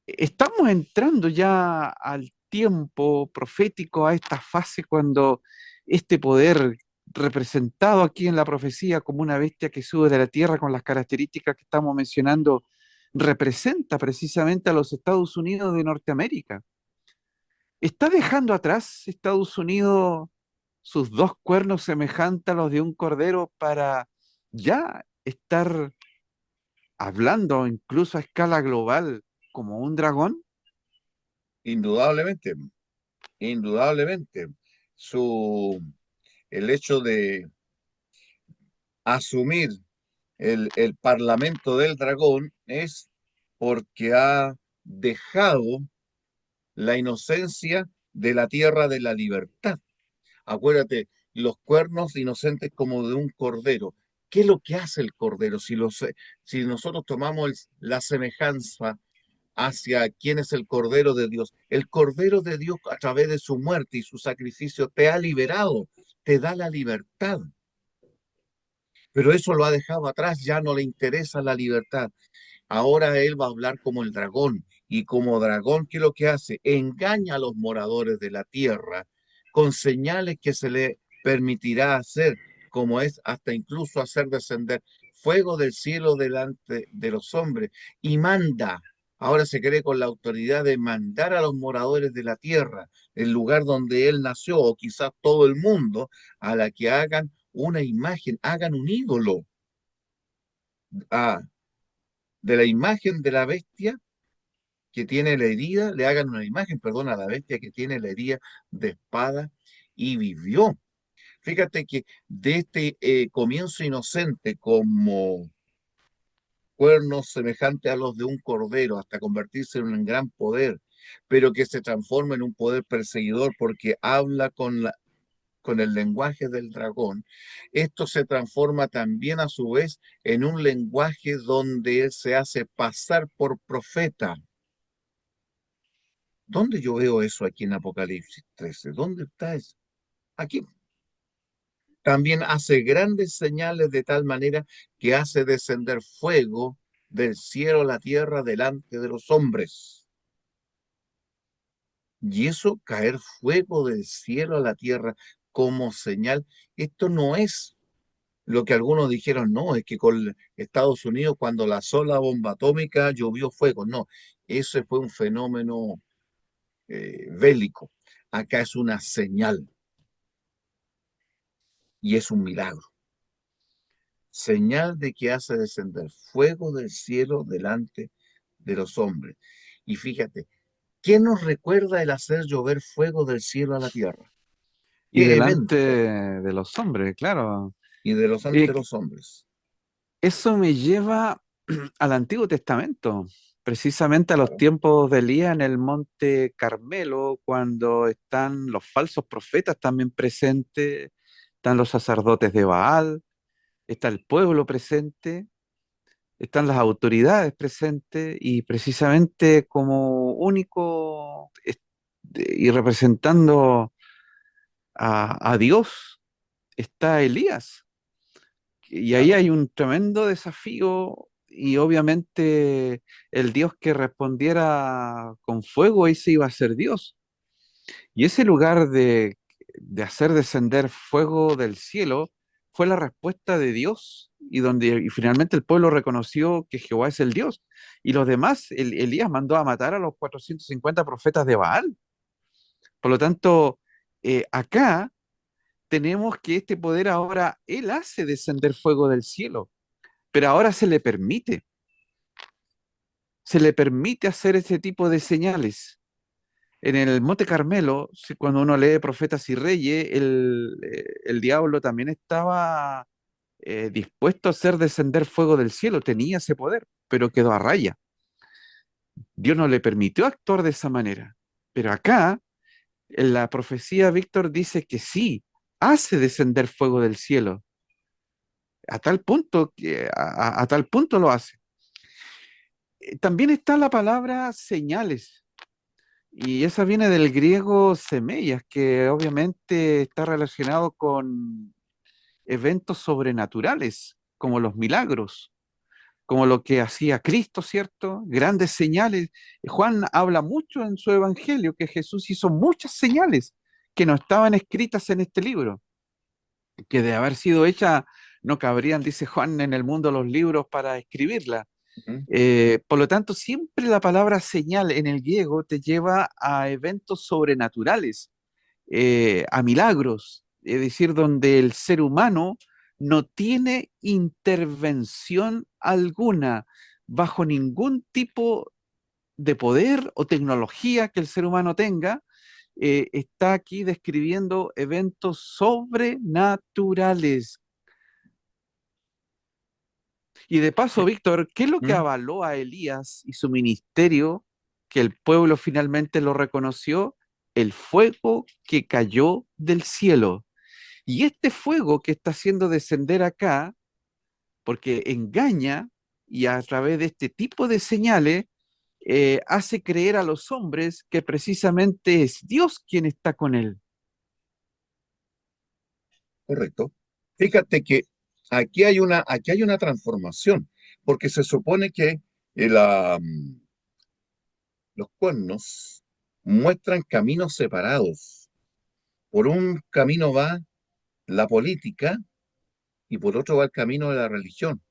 Estamos entrando ya al tiempo profético, a esta fase cuando este poder representado aquí en la profecía como una bestia que sube de la tierra con las características que estamos mencionando, representa precisamente a los Estados Unidos de Norteamérica. ¿Está dejando atrás Estados Unidos sus dos cuernos semejantes a los de un cordero para ya estar hablando incluso a escala global como un dragón? Indudablemente, indudablemente. Su, el hecho de asumir el Parlamento del Dragón es porque ha dejado la inocencia de la tierra de la libertad. Acuérdate, los cuernos inocentes como de un cordero. ¿Qué es lo que hace el cordero? Si nosotros tomamos la semejanza hacia quién es el cordero de Dios a través de su muerte y su sacrificio te ha liberado, te da la libertad. Pero eso lo ha dejado atrás, ya no le interesa la libertad. Ahora él va a hablar como el dragón, y como dragón, ¿qué es lo que hace? Engaña a los moradores de la tierra con señales que se le permitirá hacer, como es hasta incluso hacer descender fuego del cielo delante de los hombres, y manda. Ahora se cree con la autoridad de mandar a los moradores de la tierra, el lugar donde él nació, o quizás todo el mundo, a la que hagan una imagen, hagan un ídolo. Ah, de la imagen de la bestia que tiene la herida, le hagan una imagen, perdón, a la bestia que tiene la herida de espada y vivió. Fíjate que de este comienzo inocente como cuernos semejantes a los de un cordero hasta convertirse en un gran poder, pero que se transforma en un poder perseguidor porque habla con el lenguaje del dragón, esto se transforma también a su vez en un lenguaje donde él se hace pasar por profeta. ¿Dónde yo veo eso aquí en Apocalipsis 13? ¿Dónde está eso? Aquí. También hace grandes señales de tal manera que hace descender fuego del cielo a la tierra delante de los hombres. Y eso, caer fuego del cielo a la tierra como señal, esto no es lo que algunos dijeron, no, es que con Estados Unidos cuando lanzó la bomba atómica llovió fuego. No, ese fue un fenómeno bélico. Acá es una señal y es un milagro. Señal de que hace descender fuego del cielo delante de los hombres. Y fíjate, ¿qué nos recuerda el hacer llover fuego del cielo a la tierra? Y ¿Qué delante evento? de los hombres, claro. Y de los ante Eh, los hombres. Eso me lleva al Antiguo Testamento, precisamente a los Claro. tiempos de Elías en el Monte Carmelo, cuando están los falsos profetas también presentes, están los sacerdotes de Baal, está el pueblo presente, están las autoridades presentes y precisamente como único y representando a Dios está Elías. Y ahí Claro. hay un tremendo desafío y obviamente el Dios que respondiera con fuego, ese iba a ser Dios. Y ese lugar de hacer descender fuego del cielo fue la respuesta de Dios y finalmente el pueblo reconoció que Jehová es el Dios. Y los demás, Elías mandó a matar a los 450 profetas de Baal. Por lo tanto, acá tenemos que este poder ahora, él hace descender fuego del cielo, pero ahora se le permite hacer ese tipo de señales. En el Monte Carmelo, cuando uno lee Profetas y Reyes, el diablo también estaba dispuesto a hacer descender fuego del cielo, tenía ese poder, pero quedó a raya. Dios no le permitió actuar de esa manera. Pero acá, en la profecía, Víctor dice que sí, hace descender fuego del cielo, a tal punto a tal punto lo hace. También está la palabra señales. Y esa viene del griego semeias, que obviamente está relacionado con eventos sobrenaturales, como los milagros, como lo que hacía Cristo, ¿cierto? Grandes señales. Juan habla mucho en su evangelio que Jesús hizo muchas señales que no estaban escritas en este libro, que de haber sido hechas no cabrían, dice Juan, en el mundo los libros para escribirla. Ujú. Por lo tanto, siempre la palabra señal en el griego te lleva a eventos sobrenaturales, a milagros, es decir, donde el ser humano no tiene intervención alguna bajo ningún tipo de poder o tecnología que el ser humano tenga, está aquí describiendo eventos sobrenaturales. Y de paso, Víctor, ¿qué es lo que ¿Mm? avaló a Elías y su ministerio, que el pueblo finalmente lo reconoció? El fuego que cayó del cielo. Y este fuego que está haciendo descender acá, porque engaña y a través de este tipo de señales, hace creer a los hombres que precisamente es Dios quien está con él. Correcto. Fíjate que aquí hay una transformación, porque se supone que el, los cuernos muestran caminos separados. Por un camino va la política y por otro va el camino de la religión,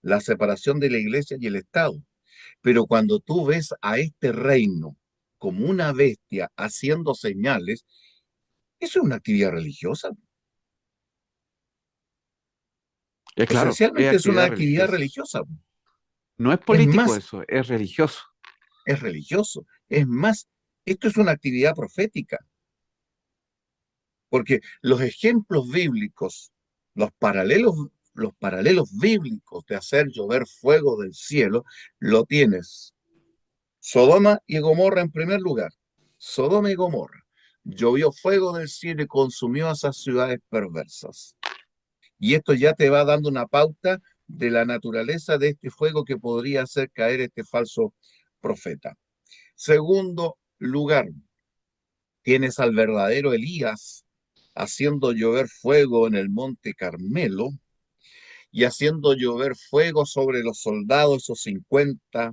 la separación de la iglesia y el Estado. Pero cuando tú ves a este reino como una bestia haciendo señales, eso es una actividad religiosa. Claro, es Esencialmente es una actividad actividad religiosa. religiosa. No es Es político más, eso, es religioso. es religioso. Es más, esto es una actividad profética, porque los ejemplos bíblicos, los paralelos, los paralelos bíblicos de hacer llover fuego del cielo, lo tienes. Sodoma y Gomorra en primer lugar. Sodoma y Gomorra. Llovió fuego del cielo y consumió a esas ciudades perversas. Y esto ya te va dando una pauta de la naturaleza de este fuego que podría hacer caer este falso profeta. Segundo lugar, tienes al verdadero Elías haciendo llover fuego en el monte Carmelo y haciendo llover fuego sobre los soldados, esos 50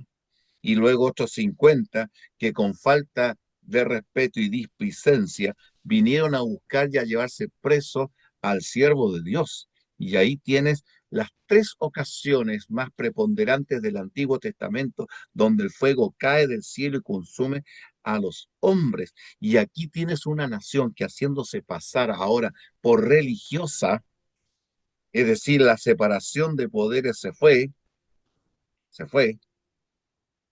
y luego otros 50 que con falta de respeto y displicencia vinieron a buscar y a llevarse preso al siervo de Dios. Y ahí tienes las tres ocasiones más preponderantes del Antiguo Testamento donde el fuego cae del cielo y consume a los hombres. Y aquí tienes una nación que haciéndose pasar ahora por religiosa, es decir, la separación de poderes se fue.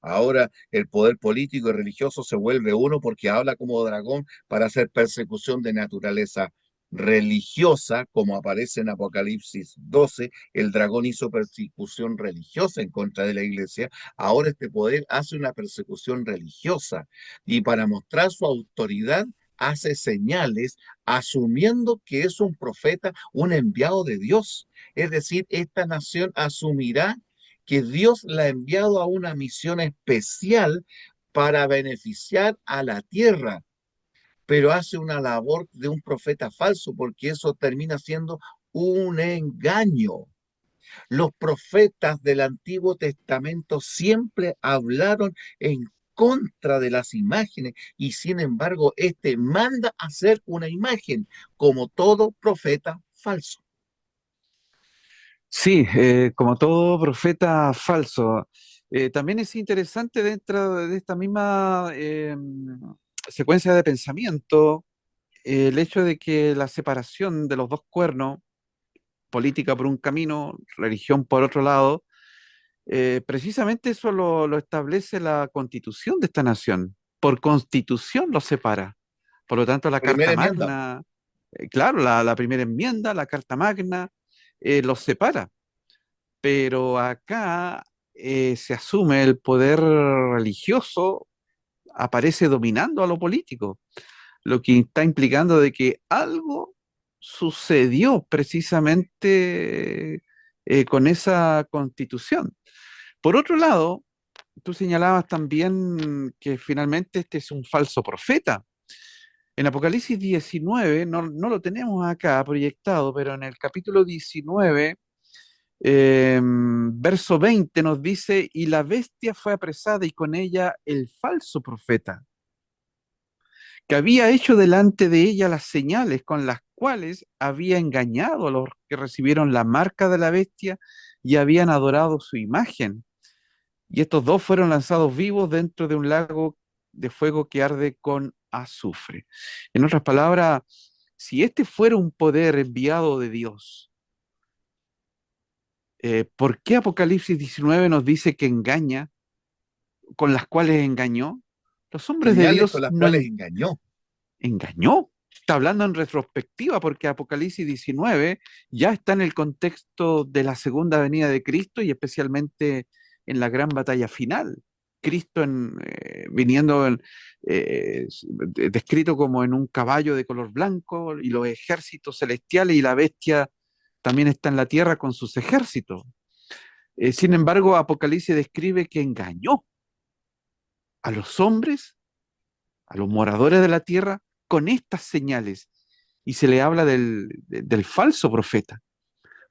Ahora el poder político y religioso se vuelve uno porque habla como dragón para hacer persecución de naturaleza religiosa, como aparece en Apocalipsis 12, el dragón hizo persecución religiosa en contra de la iglesia, ahora este poder hace una persecución religiosa y para mostrar su autoridad hace señales asumiendo que es un profeta, un enviado de Dios. Es decir, esta nación asumirá que Dios la ha enviado a una misión especial para beneficiar a la tierra, pero hace una labor de un profeta falso porque eso termina siendo un engaño. Los profetas del Antiguo Testamento siempre hablaron en contra de las imágenes y sin embargo este manda a hacer una imagen como todo profeta falso. Sí, como todo profeta falso. También es interesante dentro de esta misma secuencia de pensamiento el hecho de que la separación de los dos cuernos, política por un camino, religión por otro lado, precisamente eso lo establece la constitución de esta nación. Por constitución lo separa. Por lo tanto, la Primera Carta enmienda. Magna, claro, la primera enmienda, la Carta Magna, los separa. Pero acá se asume el poder religioso, aparece dominando a lo político, lo que está implicando de que algo sucedió precisamente con esa constitución. Por otro lado, tú señalabas también que finalmente este es un falso profeta. En Apocalipsis 19, no lo tenemos acá proyectado, pero en el capítulo 19 verso 20 nos dice, y la bestia fue apresada y con ella el falso profeta, que había hecho delante de ella las señales con las cuales había engañado a los que recibieron la marca de la bestia y habían adorado su imagen. Y estos dos fueron lanzados vivos dentro de un lago de fuego que arde con azufre. En otras palabras, si este fuera un poder enviado de Dios, ¿por qué Apocalipsis 19 nos dice que engaña, con las cuales engañó? Los hombres de Señales con Dios las no cuales engañó. engañó. Está hablando en retrospectiva porque Apocalipsis 19 ya está en el contexto de la segunda venida de Cristo y especialmente en la gran batalla final. Cristo viniendo descrito como en un caballo de color blanco y los ejércitos celestiales y la bestia también está en la tierra con sus ejércitos. Sin embargo, Apocalipsis describe que engañó a los hombres, a los moradores de la tierra, con estas señales. Y se le habla del falso profeta.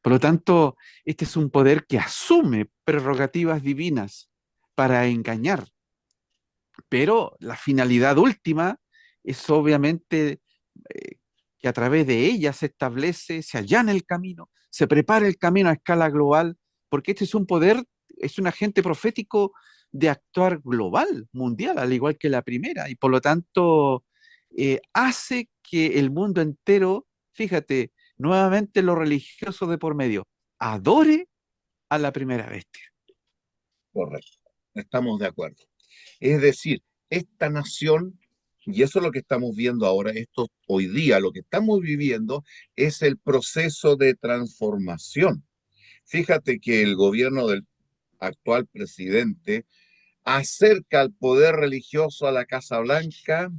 Por lo tanto, este es un poder que asume prerrogativas divinas para engañar. Pero la finalidad última es obviamente eh, que a través de ella se establece, se allana el camino, se prepara el camino a escala global, porque este es un poder, es un agente profético de actuar global, mundial, al igual que la primera, y por lo tanto hace que el mundo entero, fíjate, nuevamente lo religioso de por medio, adore a la primera bestia. Correcto. Estamos de acuerdo. Es decir, esta nación, y eso es lo que estamos viendo ahora, esto hoy día, lo que estamos viviendo es el proceso de transformación. Fíjate que el gobierno del actual presidente acerca al poder religioso a la Casa Blanca,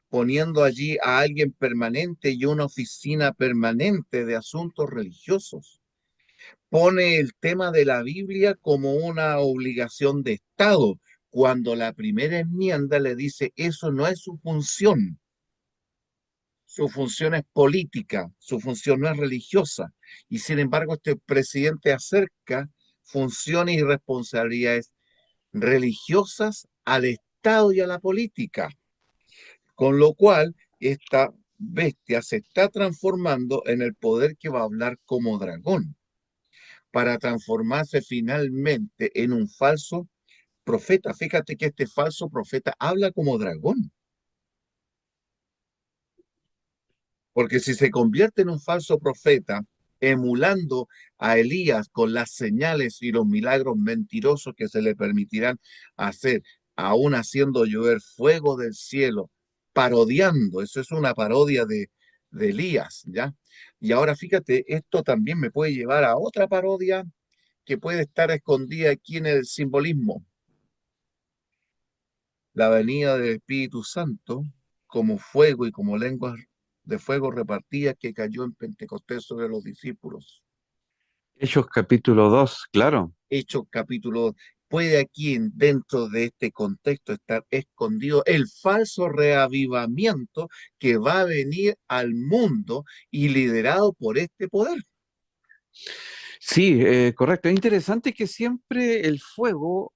poniendo allí a alguien permanente y una oficina permanente de asuntos religiosos. Pone el tema de la Biblia como una obligación de Estado, cuando la primera enmienda le dice eso no es su función es política, su función no es religiosa. Y sin embargo, este presidente acerca funciones y responsabilidades religiosas al Estado y a la política, con lo cual esta bestia se está transformando en el poder que va a hablar como dragón, para transformarse finalmente en un falso profeta. Fíjate que este falso profeta habla como dragón, porque si se convierte en un falso profeta, emulando a Elías con las señales y los milagros mentirosos que se le permitirán hacer, aún haciendo llover fuego del cielo, parodiando, eso es una parodia de Elías, ¿ya? Y ahora fíjate, esto también me puede llevar a otra parodia que puede estar escondida aquí en el simbolismo. La venida del Espíritu Santo como fuego y como lenguas de fuego repartidas que cayó en Pentecostés sobre los discípulos. Hechos capítulo 2, claro. Hechos capítulo 2. Puede aquí dentro de este contexto estar escondido el falso reavivamiento que va a venir al mundo y liderado por este poder. Sí, correcto. Es interesante que siempre el fuego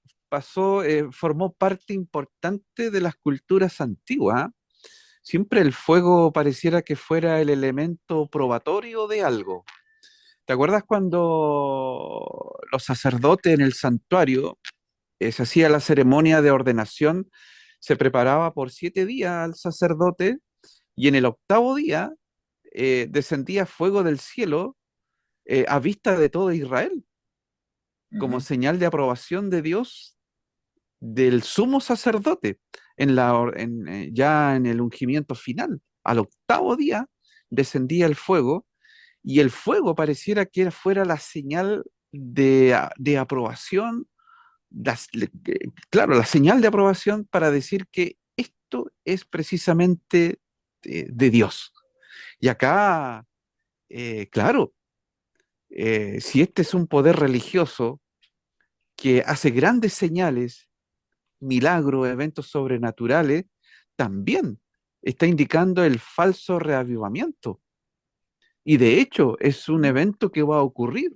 formó parte importante de las culturas antiguas. ¿Ah? Siempre el fuego pareciera que fuera el elemento probatorio de algo. ¿Te acuerdas cuando los sacerdotes en el santuario se hacía la ceremonia de ordenación? Se preparaba por 7 días al sacerdote y en el octavo día descendía fuego del cielo a vista de todo Israel, como Ujú. señal de aprobación de Dios del sumo sacerdote ya en el ungimiento final. Al octavo día descendía el fuego y el fuego pareciera que fuera la señal de aprobación, claro, la señal de aprobación para decir que esto es precisamente de Dios. Y acá, claro, si este es un poder religioso que hace grandes señales, milagros, eventos sobrenaturales, también está indicando el falso reavivamiento. Y de hecho, es un evento que va a ocurrir.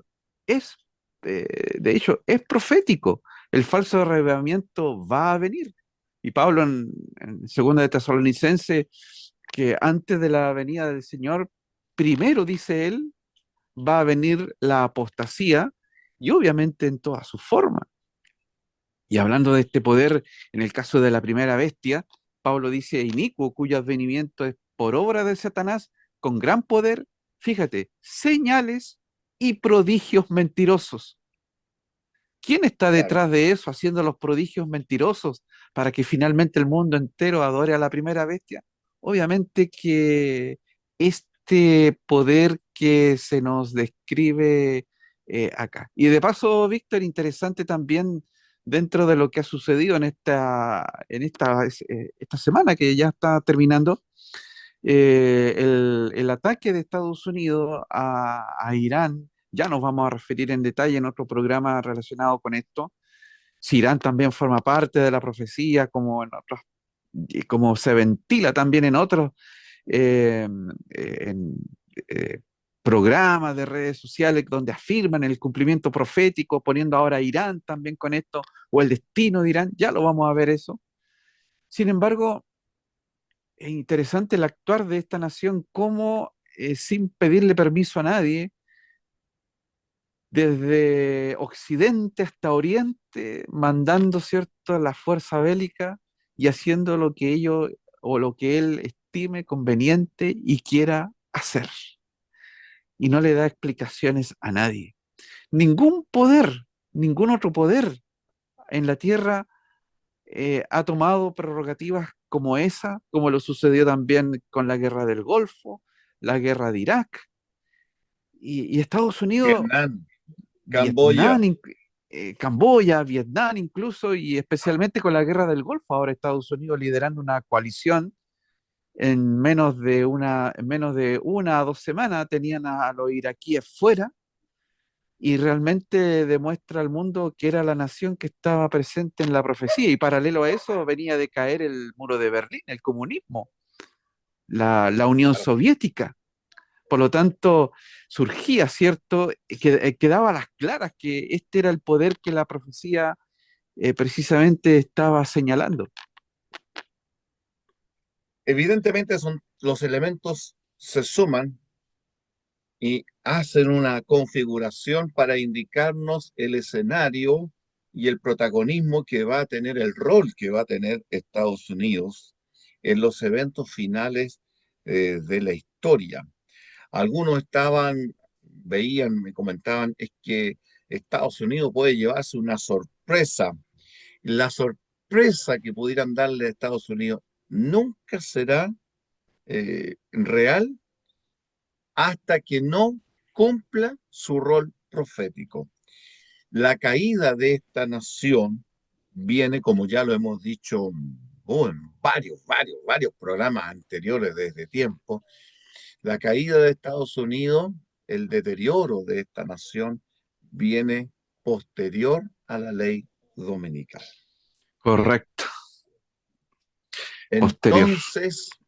Es, de hecho, es profético. El falso reavivamiento va a venir. Y Pablo en segunda de Tesalonicense, que antes de la venida del Señor, primero dice él, va a venir la apostasía y obviamente en toda su forma. Y hablando de este poder, en el caso de la primera bestia, Pablo dice, inicuo, cuyo advenimiento es por obra de Satanás, con gran poder, fíjate, señales y prodigios mentirosos. ¿Quién está Claro. detrás de eso, haciendo los prodigios mentirosos para que finalmente el mundo entero adore a la primera bestia? Obviamente que este poder que se nos describe acá. Y de paso, Víctor, interesante también dentro de lo que ha sucedido esta semana que ya está terminando, el ataque de Estados Unidos a Irán. Ya nos vamos a referir en detalle en otro programa relacionado con esto. Si Irán también forma parte de la profecía, como en otros, y como se ventila también en otros eh, en, eh, programas de redes sociales donde afirman el cumplimiento profético, poniendo ahora a Irán también con esto, o el destino de Irán, ya lo vamos a ver eso. Sin embargo, es interesante el actuar de esta nación como sin pedirle permiso a nadie, desde Occidente hasta Oriente, mandando, ¿cierto?, la fuerza bélica y haciendo lo que ellos o lo que él estime conveniente y quiera hacer. Y no le da explicaciones a nadie. Ningún poder, ningún otro poder en la tierra ha tomado prerrogativas como esa, como lo sucedió también con la guerra del Golfo, la guerra de Irak y Estados Unidos, Vietnam, Camboya. Vietnam, Camboya, Vietnam incluso, y especialmente con la guerra del Golfo, ahora Estados Unidos liderando una coalición. En menos de 1 a 2 semanas tenían a los iraquíes fuera y realmente demuestra al mundo que era la nación que estaba presente en la profecía. Y paralelo a eso venía de caer el muro de Berlín, el comunismo, la Unión Claro. Soviética. Por lo tanto, surgía, ¿cierto? Quedaba a las claras que este era el poder que la profecía precisamente estaba señalando. Evidentemente son los elementos se suman y hacen una configuración para indicarnos el escenario y el protagonismo que va a tener, el rol que va a tener Estados Unidos en los eventos finales de la historia. Algunos veían, me comentaban, es que Estados Unidos puede llevarse una sorpresa. La sorpresa que pudieran darle a Estados Unidos nunca será real hasta que no cumpla su rol profético. La caída de esta nación viene, como ya lo hemos dicho en varios programas anteriores desde tiempo, la caída de Estados Unidos, el deterioro de esta nación viene posterior a la ley dominical. Correcto, posterior.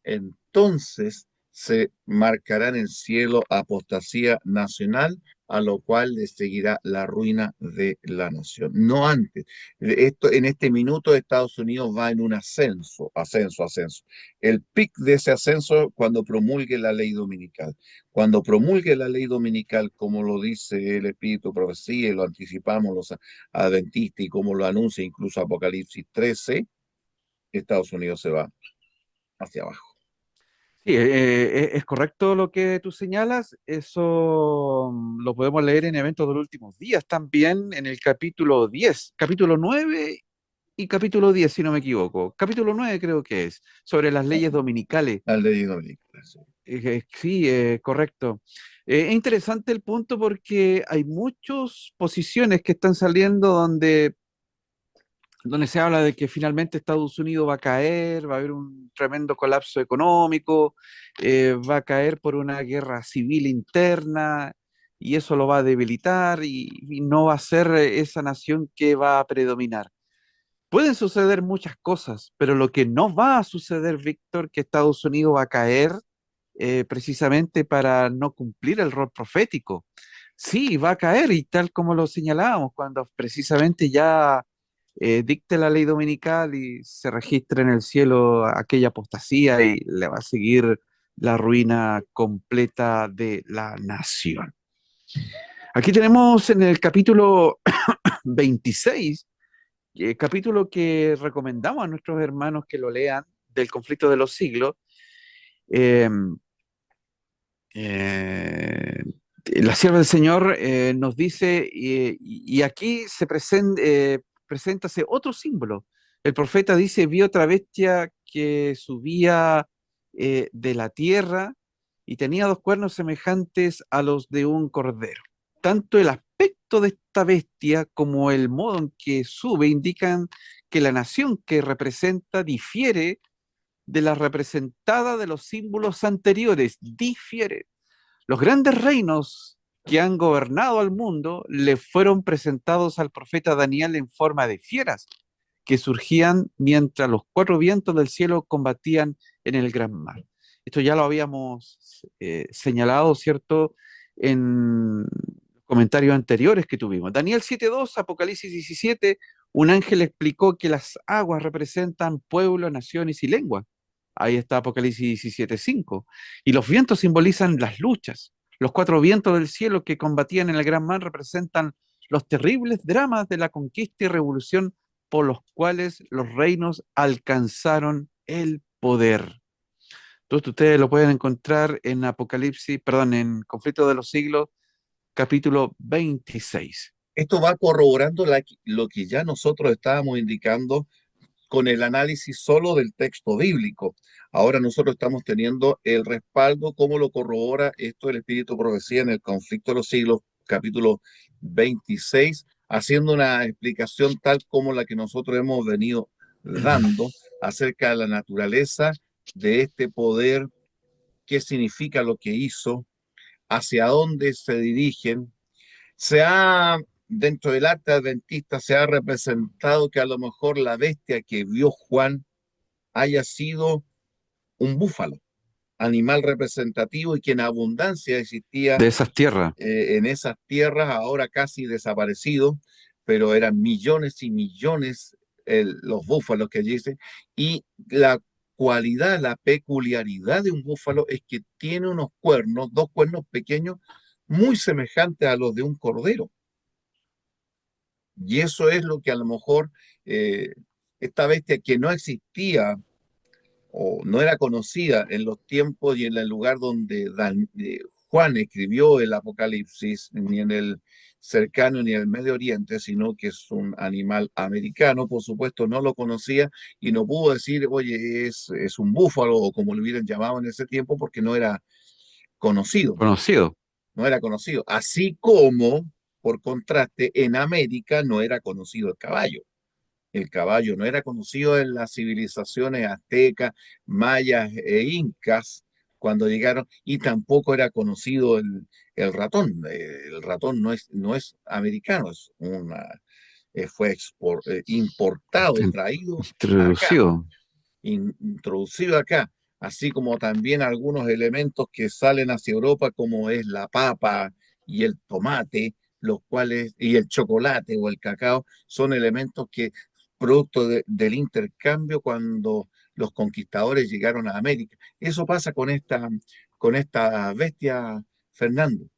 Entonces se marcará en el cielo apostasía nacional a lo cual le seguirá la ruina de la nación. No antes. Esto, en este minuto Estados Unidos va en un ascenso, ascenso, ascenso. El pic de ese ascenso cuando promulgue la ley dominical. Cuando promulgue la ley dominical, como lo dice el Espíritu Profecía, y lo anticipamos los adventistas y como lo anuncia incluso Apocalipsis 13, Estados Unidos se va hacia abajo. Sí, es correcto lo que tú señalas. Eso lo podemos leer en eventos de los últimos días también, en el capítulo 10, capítulo 9 y capítulo 10, si no me equivoco. Capítulo 9 creo que es, sobre las leyes dominicales. La ley dominical. Sí. Sí, correcto. Es interesante el punto porque hay muchas posiciones que están saliendo donde se habla de que finalmente Estados Unidos va a caer, va a haber un tremendo colapso económico, va a caer por una guerra civil interna y eso lo va a debilitar y no va a ser esa nación que va a predominar. Pueden suceder muchas cosas, pero lo que no va a suceder, Víctor, que Estados Unidos va a caer precisamente para no cumplir el rol profético. Sí, va a caer y tal como lo señalábamos, cuando precisamente ya dicte la ley dominical y se registre en el cielo aquella apostasía y le va a seguir la ruina completa de la nación. Aquí tenemos en el capítulo 26, capítulo que recomendamos a nuestros hermanos que lo lean, del conflicto de los siglos. eh, eh, la sierva del Señor nos dice, y aquí preséntase otro símbolo. El profeta dice, vi otra bestia que subía de la tierra y tenía dos cuernos semejantes a los de un cordero. Tanto el aspecto de esta bestia como el modo en que sube indican que la nación que representa difiere de la representada de los símbolos anteriores, difiere. Los grandes reinos que han gobernado al mundo le fueron presentados al profeta Daniel en forma de fieras que surgían mientras los cuatro vientos del cielo combatían en el gran mar. Esto ya lo habíamos señalado, ¿cierto?, en comentarios anteriores que tuvimos. Daniel 7.2, Apocalipsis 17, un ángel explicó que las aguas representan pueblos, naciones y lenguas. Ahí está Apocalipsis 17.5. Y los vientos simbolizan las luchas. Los cuatro vientos del cielo que combatían en el gran mar representan los terribles dramas de la conquista y revolución por los cuales los reinos alcanzaron el poder. Entonces ustedes lo pueden encontrar en Apocalipsis, perdón, en Conflicto de los Siglos, capítulo 26. Esto va corroborando lo que ya nosotros estábamos indicando con el análisis solo del texto bíblico. Ahora nosotros estamos teniendo el respaldo, como lo corrobora esto del Espíritu Profecía en el Conflicto de los Siglos, capítulo 26, haciendo una explicación tal como la que nosotros hemos venido dando acerca de la naturaleza de este poder, qué significa lo que hizo, hacia dónde se dirigen. Se ha, dentro del arte adventista, se ha representado que a lo mejor la bestia que vio Juan haya sido un búfalo, animal representativo y que en abundancia existía De esas tierras. en esas tierras, ahora casi desaparecido, pero eran millones y millones los búfalos que allí dicen, y la cualidad, la peculiaridad de un búfalo es que tiene unos cuernos, dos cuernos pequeños, muy semejantes a los de un cordero. Y eso es lo que a lo mejor eh, esta bestia que no existía o no era conocida en los tiempos y en el lugar donde Juan escribió el Apocalipsis, ni en el cercano ni en el Medio Oriente, sino que es un animal americano, por supuesto no lo conocía y no pudo decir, oye, es un búfalo o como lo hubieran llamado en ese tiempo porque no era conocido, Conocido. no era conocido. Así como, por contraste, en América no era conocido el caballo. El caballo no era conocido en las civilizaciones aztecas, mayas e incas cuando llegaron, y tampoco era conocido el ratón. El ratón no es americano, fue importado, traído acá, Introducido. introducido acá, así como también algunos elementos que salen hacia Europa, como es la papa, y el tomate, los cuales, y el chocolate o el cacao, son elementos que, producto del intercambio cuando los conquistadores llegaron a América. Eso pasa con esta bestia, Fernando.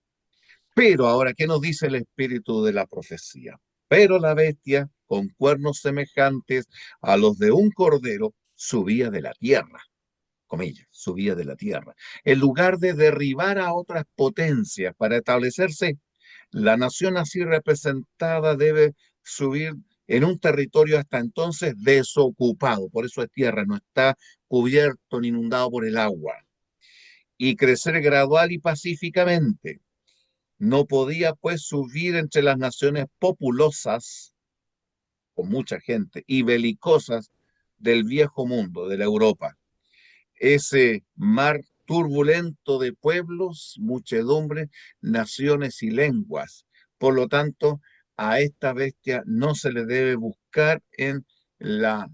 Pero ahora, ¿qué nos dice el espíritu de la profecía? Pero la bestia, con cuernos semejantes a los de un cordero, subía de la tierra, comillas, subía de la tierra. En lugar de derribar a otras potencias para establecerse, la nación así representada debe subir en un territorio hasta entonces desocupado, por eso es tierra, no está cubierto ni inundado por el agua, y crecer gradual y pacíficamente. No podía pues subir entre las naciones populosas, con mucha gente, y belicosas del viejo mundo, de la Europa. Ese mar turbulento de pueblos, muchedumbres, naciones y lenguas. Por lo tanto, a esta bestia no se le debe buscar en la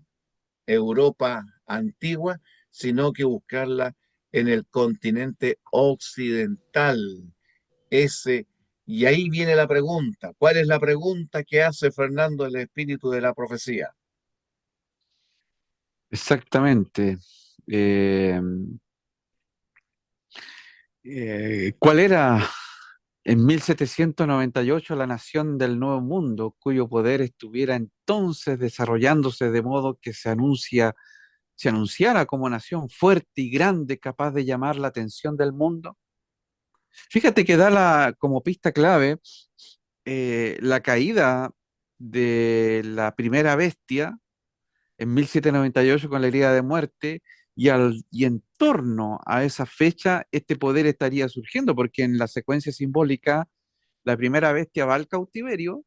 Europa antigua, sino que buscarla en el continente occidental. Ese, y ahí viene la pregunta. ¿Cuál es la pregunta que hace Fernando el espíritu de la profecía? Exactamente. ¿Cuál era en 1798 la nación del Nuevo Mundo, cuyo poder estuviera entonces desarrollándose de modo que se anunciara como nación fuerte y grande, capaz de llamar la atención del mundo? Fíjate que como pista clave la caída de la primera bestia en 1798 con la herida de muerte, y en torno a esa fecha este poder estaría surgiendo, porque en la secuencia simbólica la primera bestia va al cautiverio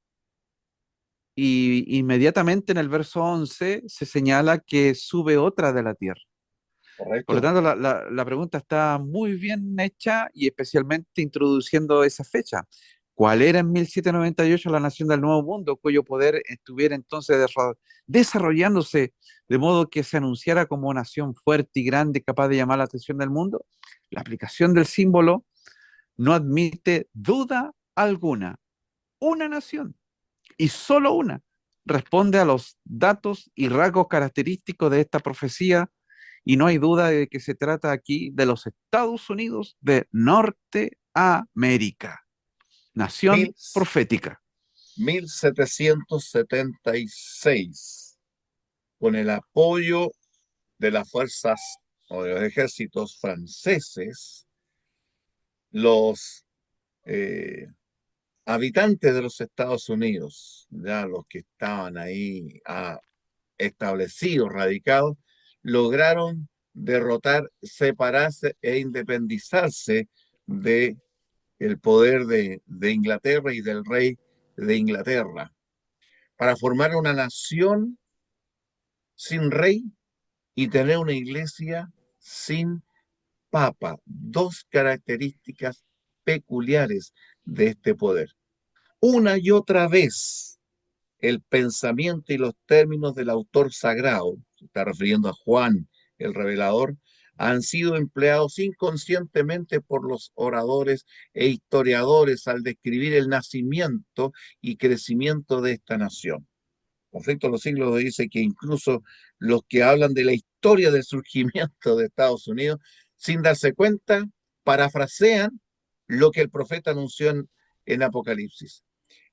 y inmediatamente en el verso 11 se señala que sube otra de la tierra. Por lo ¿Correcto? tanto, la pregunta está muy bien hecha y especialmente introduciendo esa fecha. ¿Cuál era en 1798 la nación del Nuevo Mundo, cuyo poder estuviera entonces desarrollándose de modo que se anunciara como nación fuerte y grande, capaz de llamar la atención del mundo? La aplicación del símbolo no admite duda alguna. Una nación, y solo una, responde a los datos y rasgos característicos de esta profecía, y no hay duda de que se trata aquí de los Estados Unidos de Norteamérica, nación Mil, profética. 1776, con el apoyo de las fuerzas o de los ejércitos franceses, los eh, habitantes de los Estados Unidos, ya los que estaban ahí establecidos, radicados, lograron derrotar, separarse e independizarse de el poder de Inglaterra y del rey de Inglaterra, para formar una nación sin rey y tener una iglesia sin papa, dos características peculiares de este poder. Una y otra vez, el pensamiento y los términos del autor sagrado, se está refiriendo a Juan el revelador, han sido empleados inconscientemente por los oradores e historiadores al describir el nacimiento y crecimiento de esta nación. Conflicto de los Siglos dice que incluso los que hablan de la historia del surgimiento de Estados Unidos, sin darse cuenta, parafrasean lo que el profeta anunció en Apocalipsis.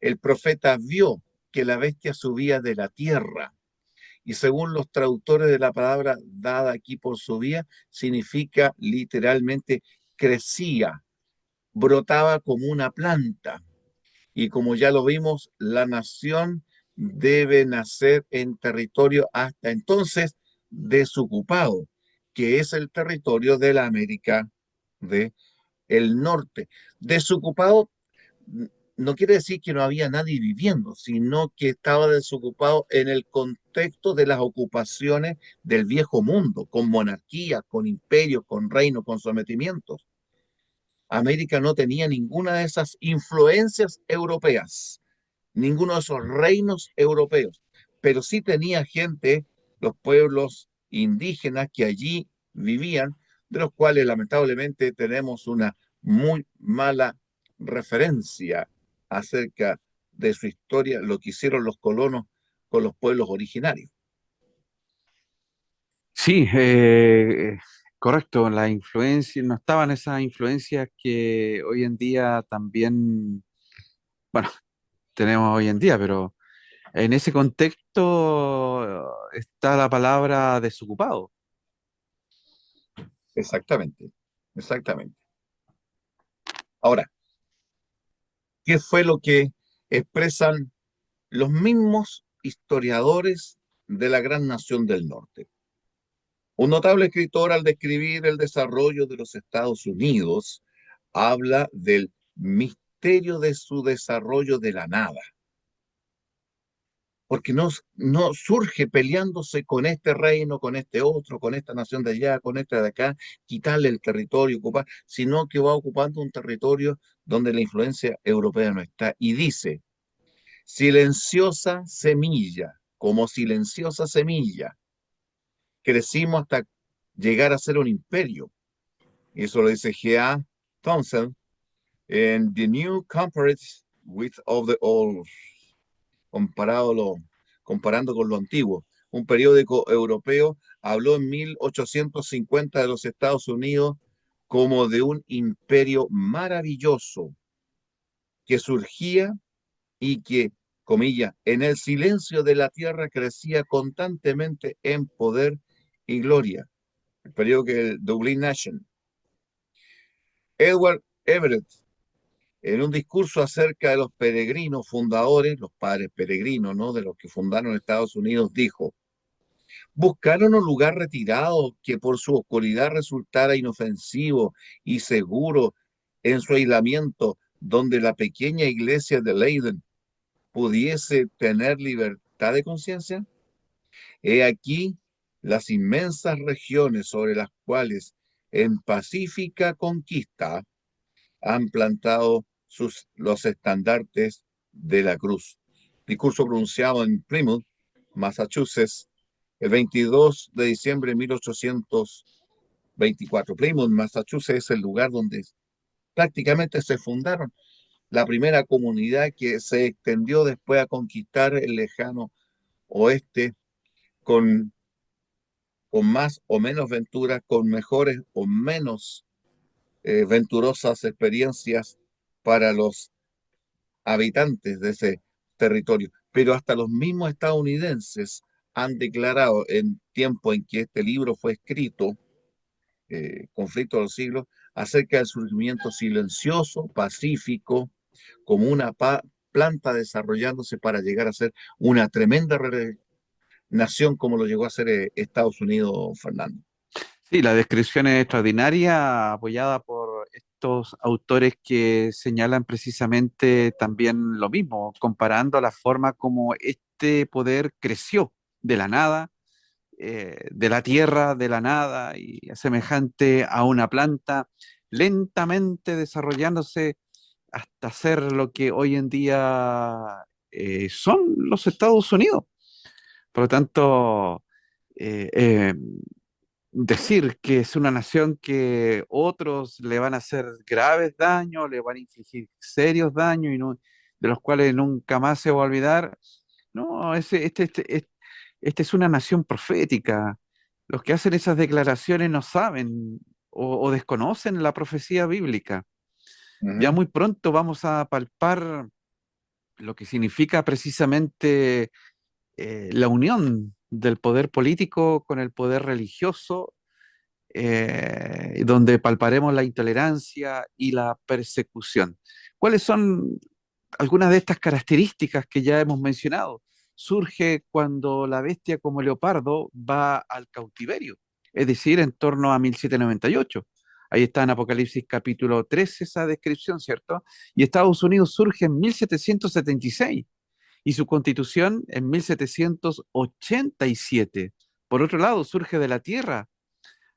El profeta vio que la bestia subía de la tierra, y según los traductores de la palabra dada aquí por subía, significa literalmente crecía, brotaba como una planta. Y como ya lo vimos, la nación debe nacer en territorio hasta entonces desocupado, que es el territorio de la América del Norte. Desocupado no quiere decir que no había nadie viviendo, sino que estaba desocupado en el contexto de las ocupaciones del viejo mundo, con monarquías, con imperios, con reinos, con sometimientos. América no tenía ninguna de esas influencias europeas, ninguno de esos reinos europeos, pero sí tenía gente, los pueblos indígenas que allí vivían, de los cuales lamentablemente tenemos una muy mala referencia acerca de su historia, lo que hicieron los colonos con los pueblos originarios. Sí, correcto, la influencia, no estaban esas influencias que hoy en día también, bueno, tenemos hoy en día, pero en ese contexto está la palabra desocupado. Exactamente, exactamente. Ahora, ¿qué fue lo que expresan los mismos historiadores de la gran nación del norte? Un notable escritor, al describir el desarrollo de los Estados Unidos, habla del misterio de su desarrollo de la nada, porque no surge peleándose con este reino, con este otro, con esta nación de allá, con esta de acá, quitarle el territorio, ocupar, sino que va ocupando un territorio donde la influencia europea no está. Y dice, silenciosa semilla, como silenciosa semilla, crecimos hasta llegar a ser un imperio. Y eso lo dice G.A. Thompson en The New Comparative with of the Old, comparado lo, comparando con lo antiguo. Un periódico europeo habló en 1850 de los Estados Unidos como de un imperio maravilloso que surgía y que, comillas, en el silencio de la tierra crecía constantemente en poder y gloria. El periódico Dublin Nation. Edward Everett, en un discurso acerca de los peregrinos fundadores, los padres peregrinos, ¿no? De los que fundaron Estados Unidos, dijo, buscaron un lugar retirado que por su oscuridad resultara inofensivo y seguro en su aislamiento, donde la pequeña iglesia de Leiden pudiese tener libertad de conciencia. He aquí las inmensas regiones sobre las cuales en pacífica conquista han plantado los estandartes de la cruz. Discurso pronunciado en Plymouth, Massachusetts, el 22 de diciembre de 1824. Plymouth, Massachusetts, es el lugar donde prácticamente se fundaron la primera comunidad que se extendió después a conquistar el lejano oeste con, con más o menos venturas, con mejores o menos venturosas experiencias para los habitantes de ese territorio. Pero hasta los mismos estadounidenses han declarado en tiempo en que este libro fue escrito, Conflicto de los Siglos, acerca del surgimiento silencioso, pacífico, como una planta desarrollándose para llegar a ser una tremenda nación como lo llegó a ser Estados Unidos, Fernando. Sí, la descripción es extraordinaria, apoyada por estos autores que señalan precisamente también lo mismo, comparando la forma como este poder creció de la nada, de la tierra, de la nada, y semejante a una planta, lentamente desarrollándose hasta ser lo que hoy en día son los Estados Unidos. Por lo tanto, eh, eh, decir que es una nación que otros le van a hacer graves daños, le van a infligir serios daños y de los cuales nunca más se va a olvidar. No, este es una nación profética. Los que hacen esas declaraciones no saben o desconocen la profecía bíblica. Uh Ya -huh. muy pronto vamos a palpar lo que significa precisamente la unión del poder político con el poder religioso, donde palparemos la intolerancia y la persecución. ¿Cuáles son algunas de estas características que ya hemos mencionado? Surge cuando la bestia como leopardo va al cautiverio, es decir, en torno a 1798. Ahí está en Apocalipsis capítulo 13 esa descripción, ¿cierto? Y Estados Unidos surge en 1776 y su constitución en 1787. Por otro lado, surge de la tierra.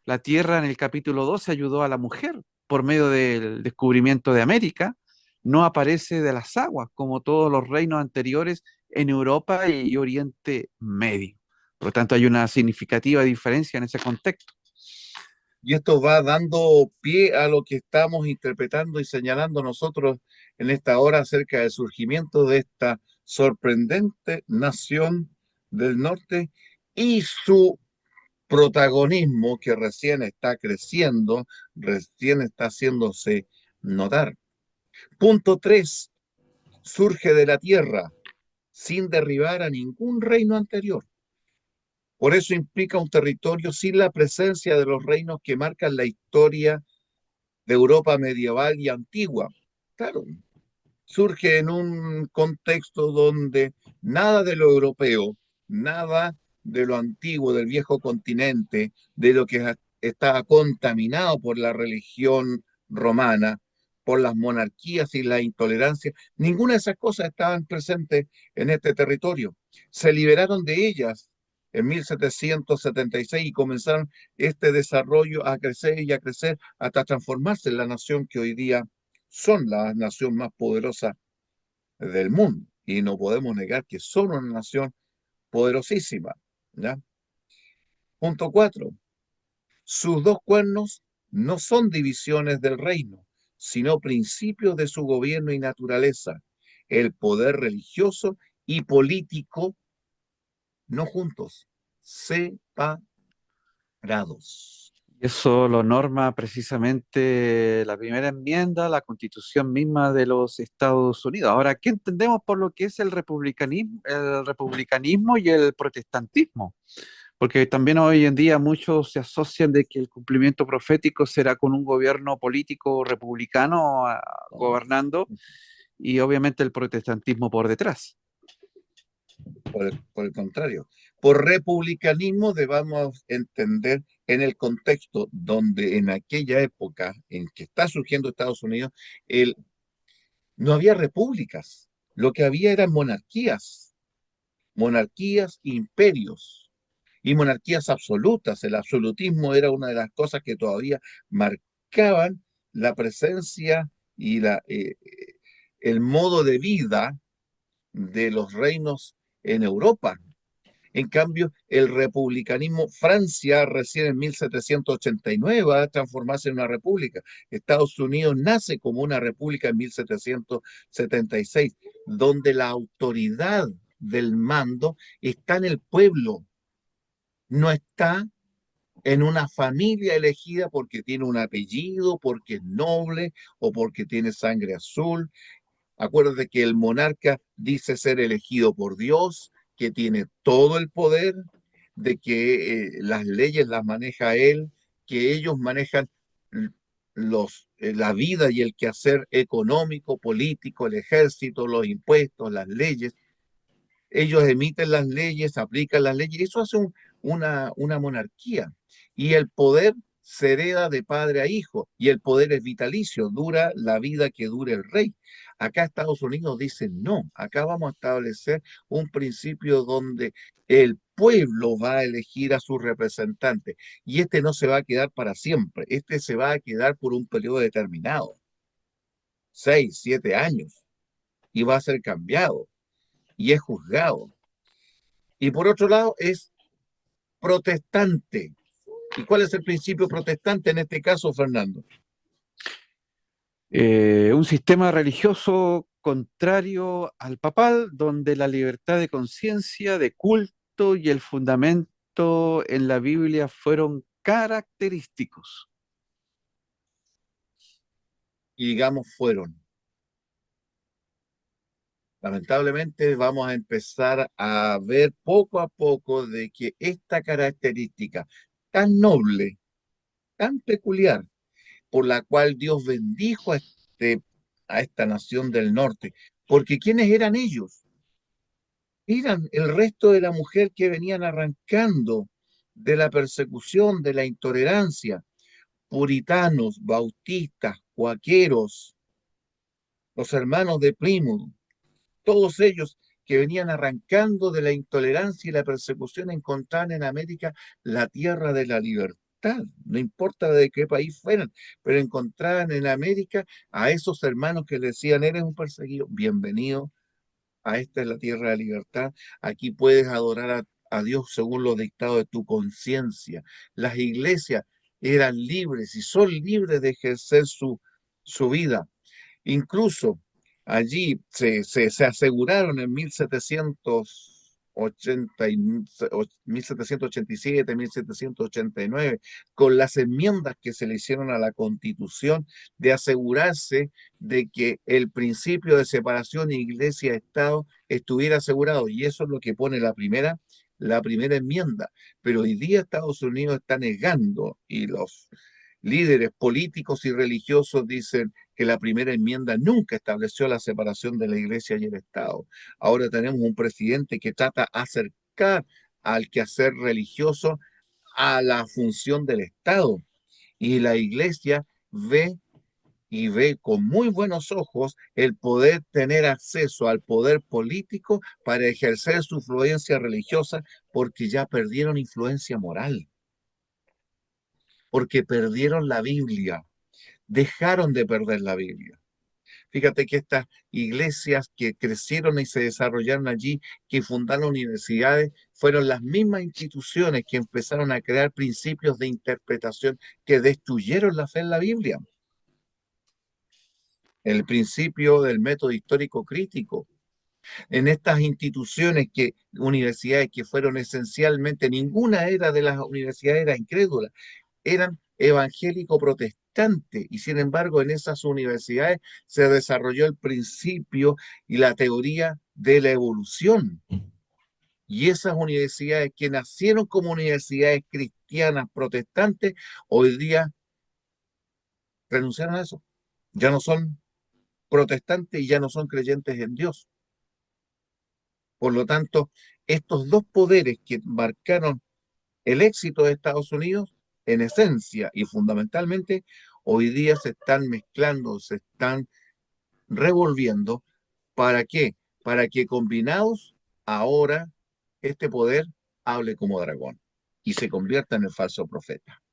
La tierra en el capítulo 12 ayudó a la mujer por medio del descubrimiento de América. No aparece de las aguas como todos los reinos anteriores en Europa y Oriente Medio. Por lo tanto, hay una significativa diferencia en ese contexto. Y esto va dando pie a lo que estamos interpretando y señalando nosotros en esta hora acerca del surgimiento de esta sorprendente nación del norte y su protagonismo que recién está creciendo, recién está haciéndose notar. Punto 3. Surge de la tierra sin derribar a ningún reino anterior. Por eso implica un territorio sin la presencia de los reinos que marcan la historia de Europa medieval y antigua. Claro, surge en un contexto donde nada de lo europeo, nada de lo antiguo, del viejo continente, de lo que estaba contaminado por la religión romana, por las monarquías y la intolerancia, ninguna de esas cosas estaban presentes en este territorio. Se liberaron de ellas en 1776 y comenzaron este desarrollo a crecer y a crecer hasta transformarse en la nación que hoy día son la nación más poderosa del mundo. Y no podemos negar que son una nación poderosísima. ¿Ya? Punto 4. Sus dos cuernos no son divisiones del reino, sino principios de su gobierno y naturaleza. El poder religioso y político no juntos, separados. Eso lo norma precisamente la primera enmienda, la Constitución misma de los Estados Unidos. Ahora, ¿qué entendemos por lo que es el republicanismo y el protestantismo? Porque también hoy en día muchos se asocian de que el cumplimiento profético será con un gobierno político republicano No, gobernando y obviamente el protestantismo por detrás. por el contrario. Por republicanismo debamos entender en el contexto donde en aquella época en que está surgiendo Estados Unidos, el, no había repúblicas, lo que había eran monarquías, monarquías, imperios y monarquías absolutas. El absolutismo era una de las cosas que todavía marcaban la presencia y el modo de vida de los reinos en Europa. En cambio, el republicanismo, Francia recién en 1789 va a transformarse en una república. Estados Unidos nace como una república en 1776, donde la autoridad del mando está en el pueblo, no está en una familia elegida porque tiene un apellido, porque es noble o porque tiene sangre azul. Acuérdate que el monarca dice ser elegido por Dios, que tiene todo el poder, de que las leyes las maneja él, que ellos manejan la vida y el quehacer económico, político, el ejército, los impuestos, las leyes. Ellos emiten las leyes, aplican las leyes. Eso hace una monarquía. Y el poder se hereda de padre a hijo. Y el poder es vitalicio, dura la vida que dure el rey. Acá Estados Unidos dice no. Acá vamos a establecer un principio donde el pueblo va a elegir a sus representantes. Y este no se va a quedar para siempre. Este se va a quedar por un periodo determinado. 6, 7 años. Y va a ser cambiado. Y es juzgado. Y por otro lado es protestante. ¿Y cuál es el principio protestante en este caso, Fernando? Un sistema religioso contrario al papal, donde la libertad de conciencia, de culto y el fundamento en la Biblia fueron característicos. Y digamos fueron. Lamentablemente vamos a empezar a ver poco a poco de que esta característica tan noble, tan peculiar, por la cual Dios bendijo a esta nación del norte, porque ¿quiénes eran ellos? Eran el resto de la mujer que venían arrancando de la persecución, de la intolerancia, puritanos, bautistas, cuaqueros, los hermanos de Plymouth, todos ellos que venían arrancando de la intolerancia y la persecución, encontraban en América la tierra de la libertad, no importa de qué país fueran, pero encontraban en América a esos hermanos que decían, eres un perseguido, bienvenido, a esta es la tierra de la libertad, aquí puedes adorar a Dios según los dictados de tu conciencia. Las iglesias eran libres y son libres de ejercer su vida. Incluso allí se aseguraron en 1787, 1789, con las enmiendas que se le hicieron a la Constitución, de asegurarse de que el principio de separación iglesia-estado estuviera asegurado. Y eso es lo que pone la primera enmienda. Pero hoy día Estados Unidos está negando, y los líderes políticos y religiosos dicen que la primera enmienda nunca estableció la separación de la iglesia y el Estado. Ahora tenemos un presidente que trata de acercar al quehacer religioso a la función del Estado, y la iglesia ve con muy buenos ojos el poder tener acceso al poder político para ejercer su influencia religiosa, porque ya perdieron influencia moral, porque perdieron la Biblia, dejaron de perder la Biblia. Fíjate que estas iglesias que crecieron y se desarrollaron allí, que fundaron universidades, fueron las mismas instituciones que empezaron a crear principios de interpretación que destruyeron la fe en la Biblia. El principio del método histórico crítico. En estas universidades que fueron esencialmente, ninguna era de las universidades era incrédula, eran evangélico-protestantes, y sin embargo en esas universidades se desarrolló el principio y la teoría de la evolución. Y esas universidades que nacieron como universidades cristianas protestantes, hoy día renunciaron a eso. Ya no son protestantes y ya no son creyentes en Dios. Por lo tanto, estos dos poderes que marcaron el éxito de Estados Unidos, en esencia y fundamentalmente, hoy día se están mezclando, se están revolviendo. ¿Para qué? Para que combinados, ahora este poder hable como dragón y se convierta en el falso profeta.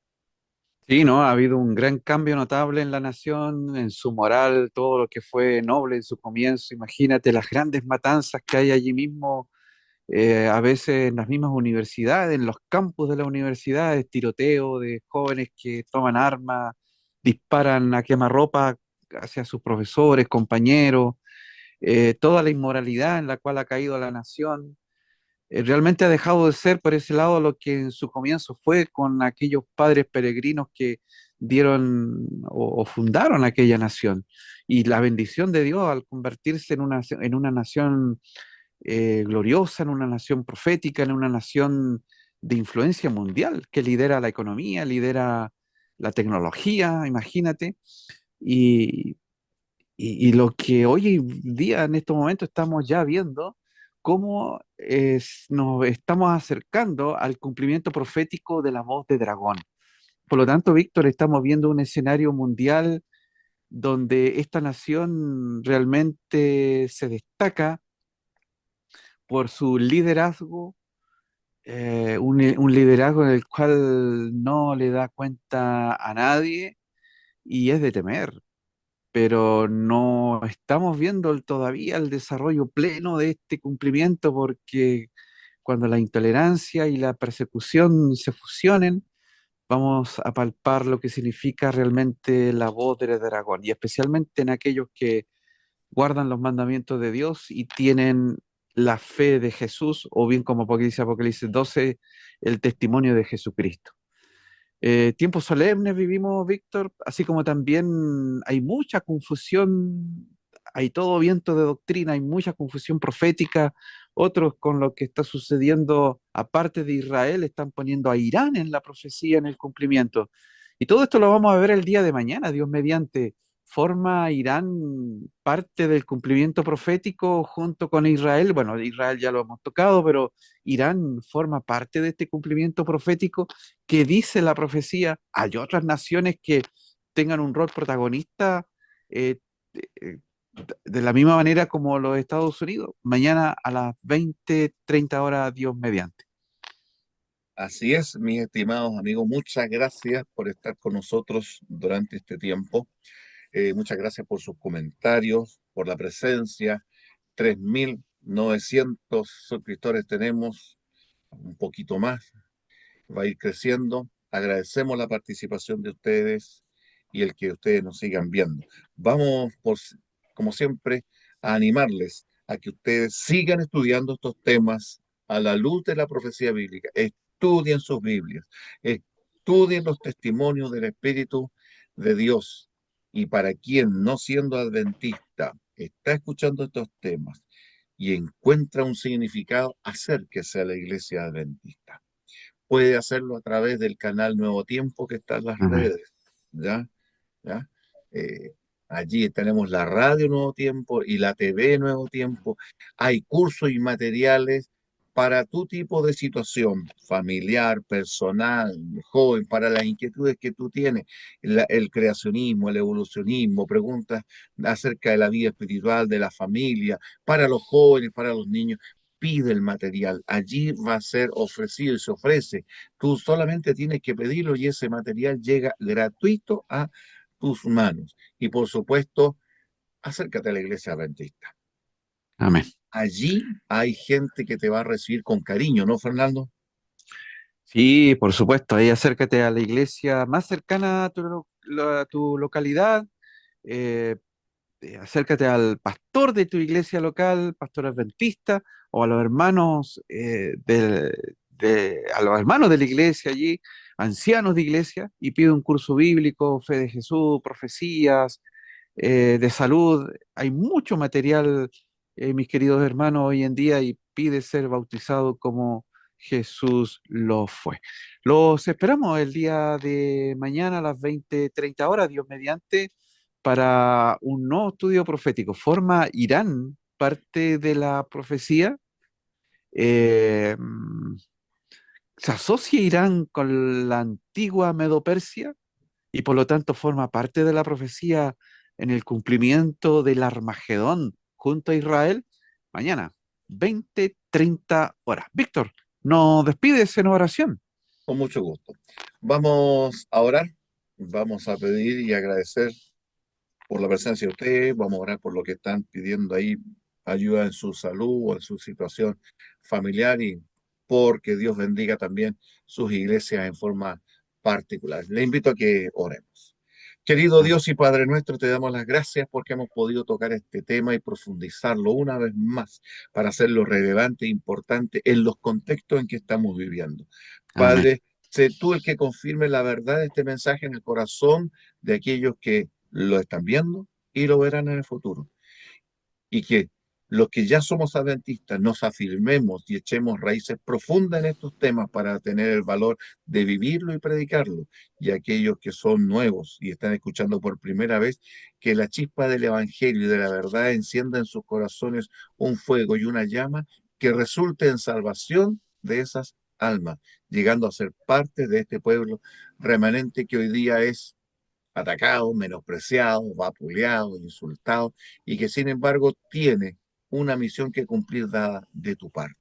Sí, ¿no? Ha habido un gran cambio notable en la nación, en su moral, todo lo que fue noble en su comienzo. Imagínate las grandes matanzas que hay allí mismo, a veces en las mismas universidades, en los campus de las universidades, tiroteo de jóvenes que toman armas, disparan a quemarropa hacia sus profesores, compañeros, toda la inmoralidad en la cual ha caído la nación. Realmente ha dejado de ser por ese lado lo que en su comienzo fue con aquellos padres peregrinos que dieron o fundaron aquella nación. Y la bendición de Dios al convertirse en una nación gloriosa, en una nación profética, en una nación de influencia mundial, que lidera la economía, lidera la tecnología, imagínate. Y, y lo que hoy día, en estos momentos, estamos ya viendo, cómo nos estamos acercando al cumplimiento profético de la voz de dragón. Por lo tanto, Víctor, estamos viendo un escenario mundial donde esta nación realmente se destaca por su liderazgo, un liderazgo en el cual no le da cuenta a nadie y es de temer, pero no estamos viendo todavía el desarrollo pleno de este cumplimiento, porque cuando la intolerancia y la persecución se fusionen, vamos a palpar lo que significa realmente la voz del dragón, y especialmente en aquellos que guardan los mandamientos de Dios y tienen la fe de Jesús, o bien como dice Apocalipsis 12, el testimonio de Jesucristo. Tiempos solemnes vivimos, Víctor, así como también hay mucha confusión, hay todo viento de doctrina, hay mucha confusión profética. Otros con lo que está sucediendo, aparte de Israel, están poniendo a Irán en la profecía, en el cumplimiento. Y todo esto lo vamos a ver el día de mañana, Dios mediante. ¿Forma Irán parte del cumplimiento profético junto con Israel? Bueno, Israel ya lo hemos tocado, pero Irán forma parte de este cumplimiento profético que dice la profecía. Hay otras naciones que tengan un rol protagonista, eh, eh, de la misma manera como los Estados Unidos. Mañana a las 20:30 horas, Dios mediante. Así es, mis estimados amigos, muchas gracias por estar con nosotros durante este tiempo. Muchas gracias por sus comentarios, por la presencia. 3.900 suscriptores tenemos, un poquito más, va a ir creciendo. Agradecemos la participación de ustedes y el que ustedes nos sigan viendo. Vamos, como siempre, a animarles a que ustedes sigan estudiando estos temas a la luz de la profecía bíblica. Estudien sus Biblias, estudien los testimonios del Espíritu de Dios. Y para quien no siendo adventista está escuchando estos temas y encuentra un significado, acérquese a la iglesia adventista. Puede hacerlo a través del canal Nuevo Tiempo que está en las Amén. redes, ¿ya? ¿Ya? Eh, Allí tenemos la radio Nuevo Tiempo y la TV Nuevo Tiempo. Hay cursos y materiales para tu tipo de situación, familiar, personal, joven, para las inquietudes que tú tienes, el creacionismo, el evolucionismo, preguntas acerca de la vida espiritual, de la familia, para los jóvenes, para los niños. Pide el material, allí va a ser ofrecido y se ofrece. Tú solamente tienes que pedirlo y ese material llega gratuito a tus manos. Y por supuesto, acércate a la iglesia adventista. Amén. Allí hay gente que te va a recibir con cariño, ¿no, Fernando? Sí, por supuesto, ahí acércate a la iglesia más cercana a a tu localidad, eh, acércate al pastor de tu iglesia local, pastor adventista, o a los hermanos a los hermanos de la iglesia allí, ancianos de iglesia, y pide un curso bíblico, fe de Jesús, profecías, de salud. Hay mucho material, mis queridos hermanos, hoy en día y pide ser bautizado como Jesús lo fue. Los esperamos el día de mañana a las 20:30 horas, Dios mediante, para un nuevo estudio profético. ¿Forma Irán parte de la profecía? Eh, ¿Se asocia Irán con la antigua Medo-Persia? Y por lo tanto forma parte de la profecía en el cumplimiento del Armagedón junto a Israel mañana, 20:30 horas. Víctor, nos despides en oración. Con mucho gusto. Vamos a orar, vamos a pedir y agradecer por la presencia de ustedes, vamos a orar por lo que están pidiendo ahí, ayuda en su salud o en su situación familiar y porque Dios bendiga también sus iglesias en forma particular. Le invito a que oremos. Querido Amén. Dios y Padre nuestro, te damos las gracias porque hemos podido tocar este tema y profundizarlo una vez más para hacerlo relevante e importante en los contextos en que estamos viviendo. Amén. Padre, sé tú el que confirme la verdad de este mensaje en el corazón de aquellos que lo están viendo y lo verán en el futuro. Y que los que ya somos adventistas nos afirmemos y echemos raíces profundas en estos temas para tener el valor de vivirlo y predicarlo. Y aquellos que son nuevos y están escuchando por primera vez, que la chispa del Evangelio y de la verdad encienda en sus corazones un fuego y una llama que resulte en salvación de esas almas, llegando a ser parte de este pueblo remanente que hoy día es atacado, menospreciado, vapuleado, insultado, y que sin embargo tiene una misión que cumplir dada de tu parte.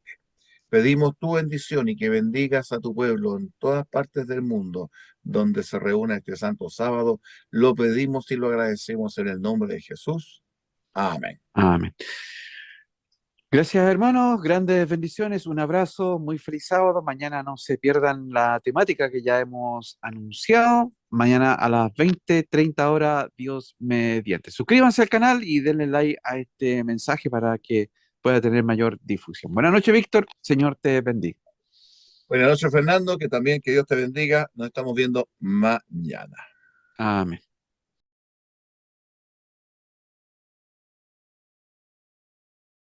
Pedimos tu bendición y que bendigas a tu pueblo en todas partes del mundo donde se reúna este santo sábado. Lo pedimos y lo agradecemos en el nombre de Jesús. Amén. Amén. Gracias, hermanos. Grandes bendiciones. Un abrazo. Muy feliz sábado. Mañana no se pierdan la temática que ya hemos anunciado. Mañana a las 20:30 horas, Dios mediante. Suscríbanse al canal y denle like a este mensaje para que pueda tener mayor difusión. Buenas noches, Víctor. Señor te bendiga. Buenas noches, Fernando, que también que Dios te bendiga. Nos estamos viendo mañana. Amén.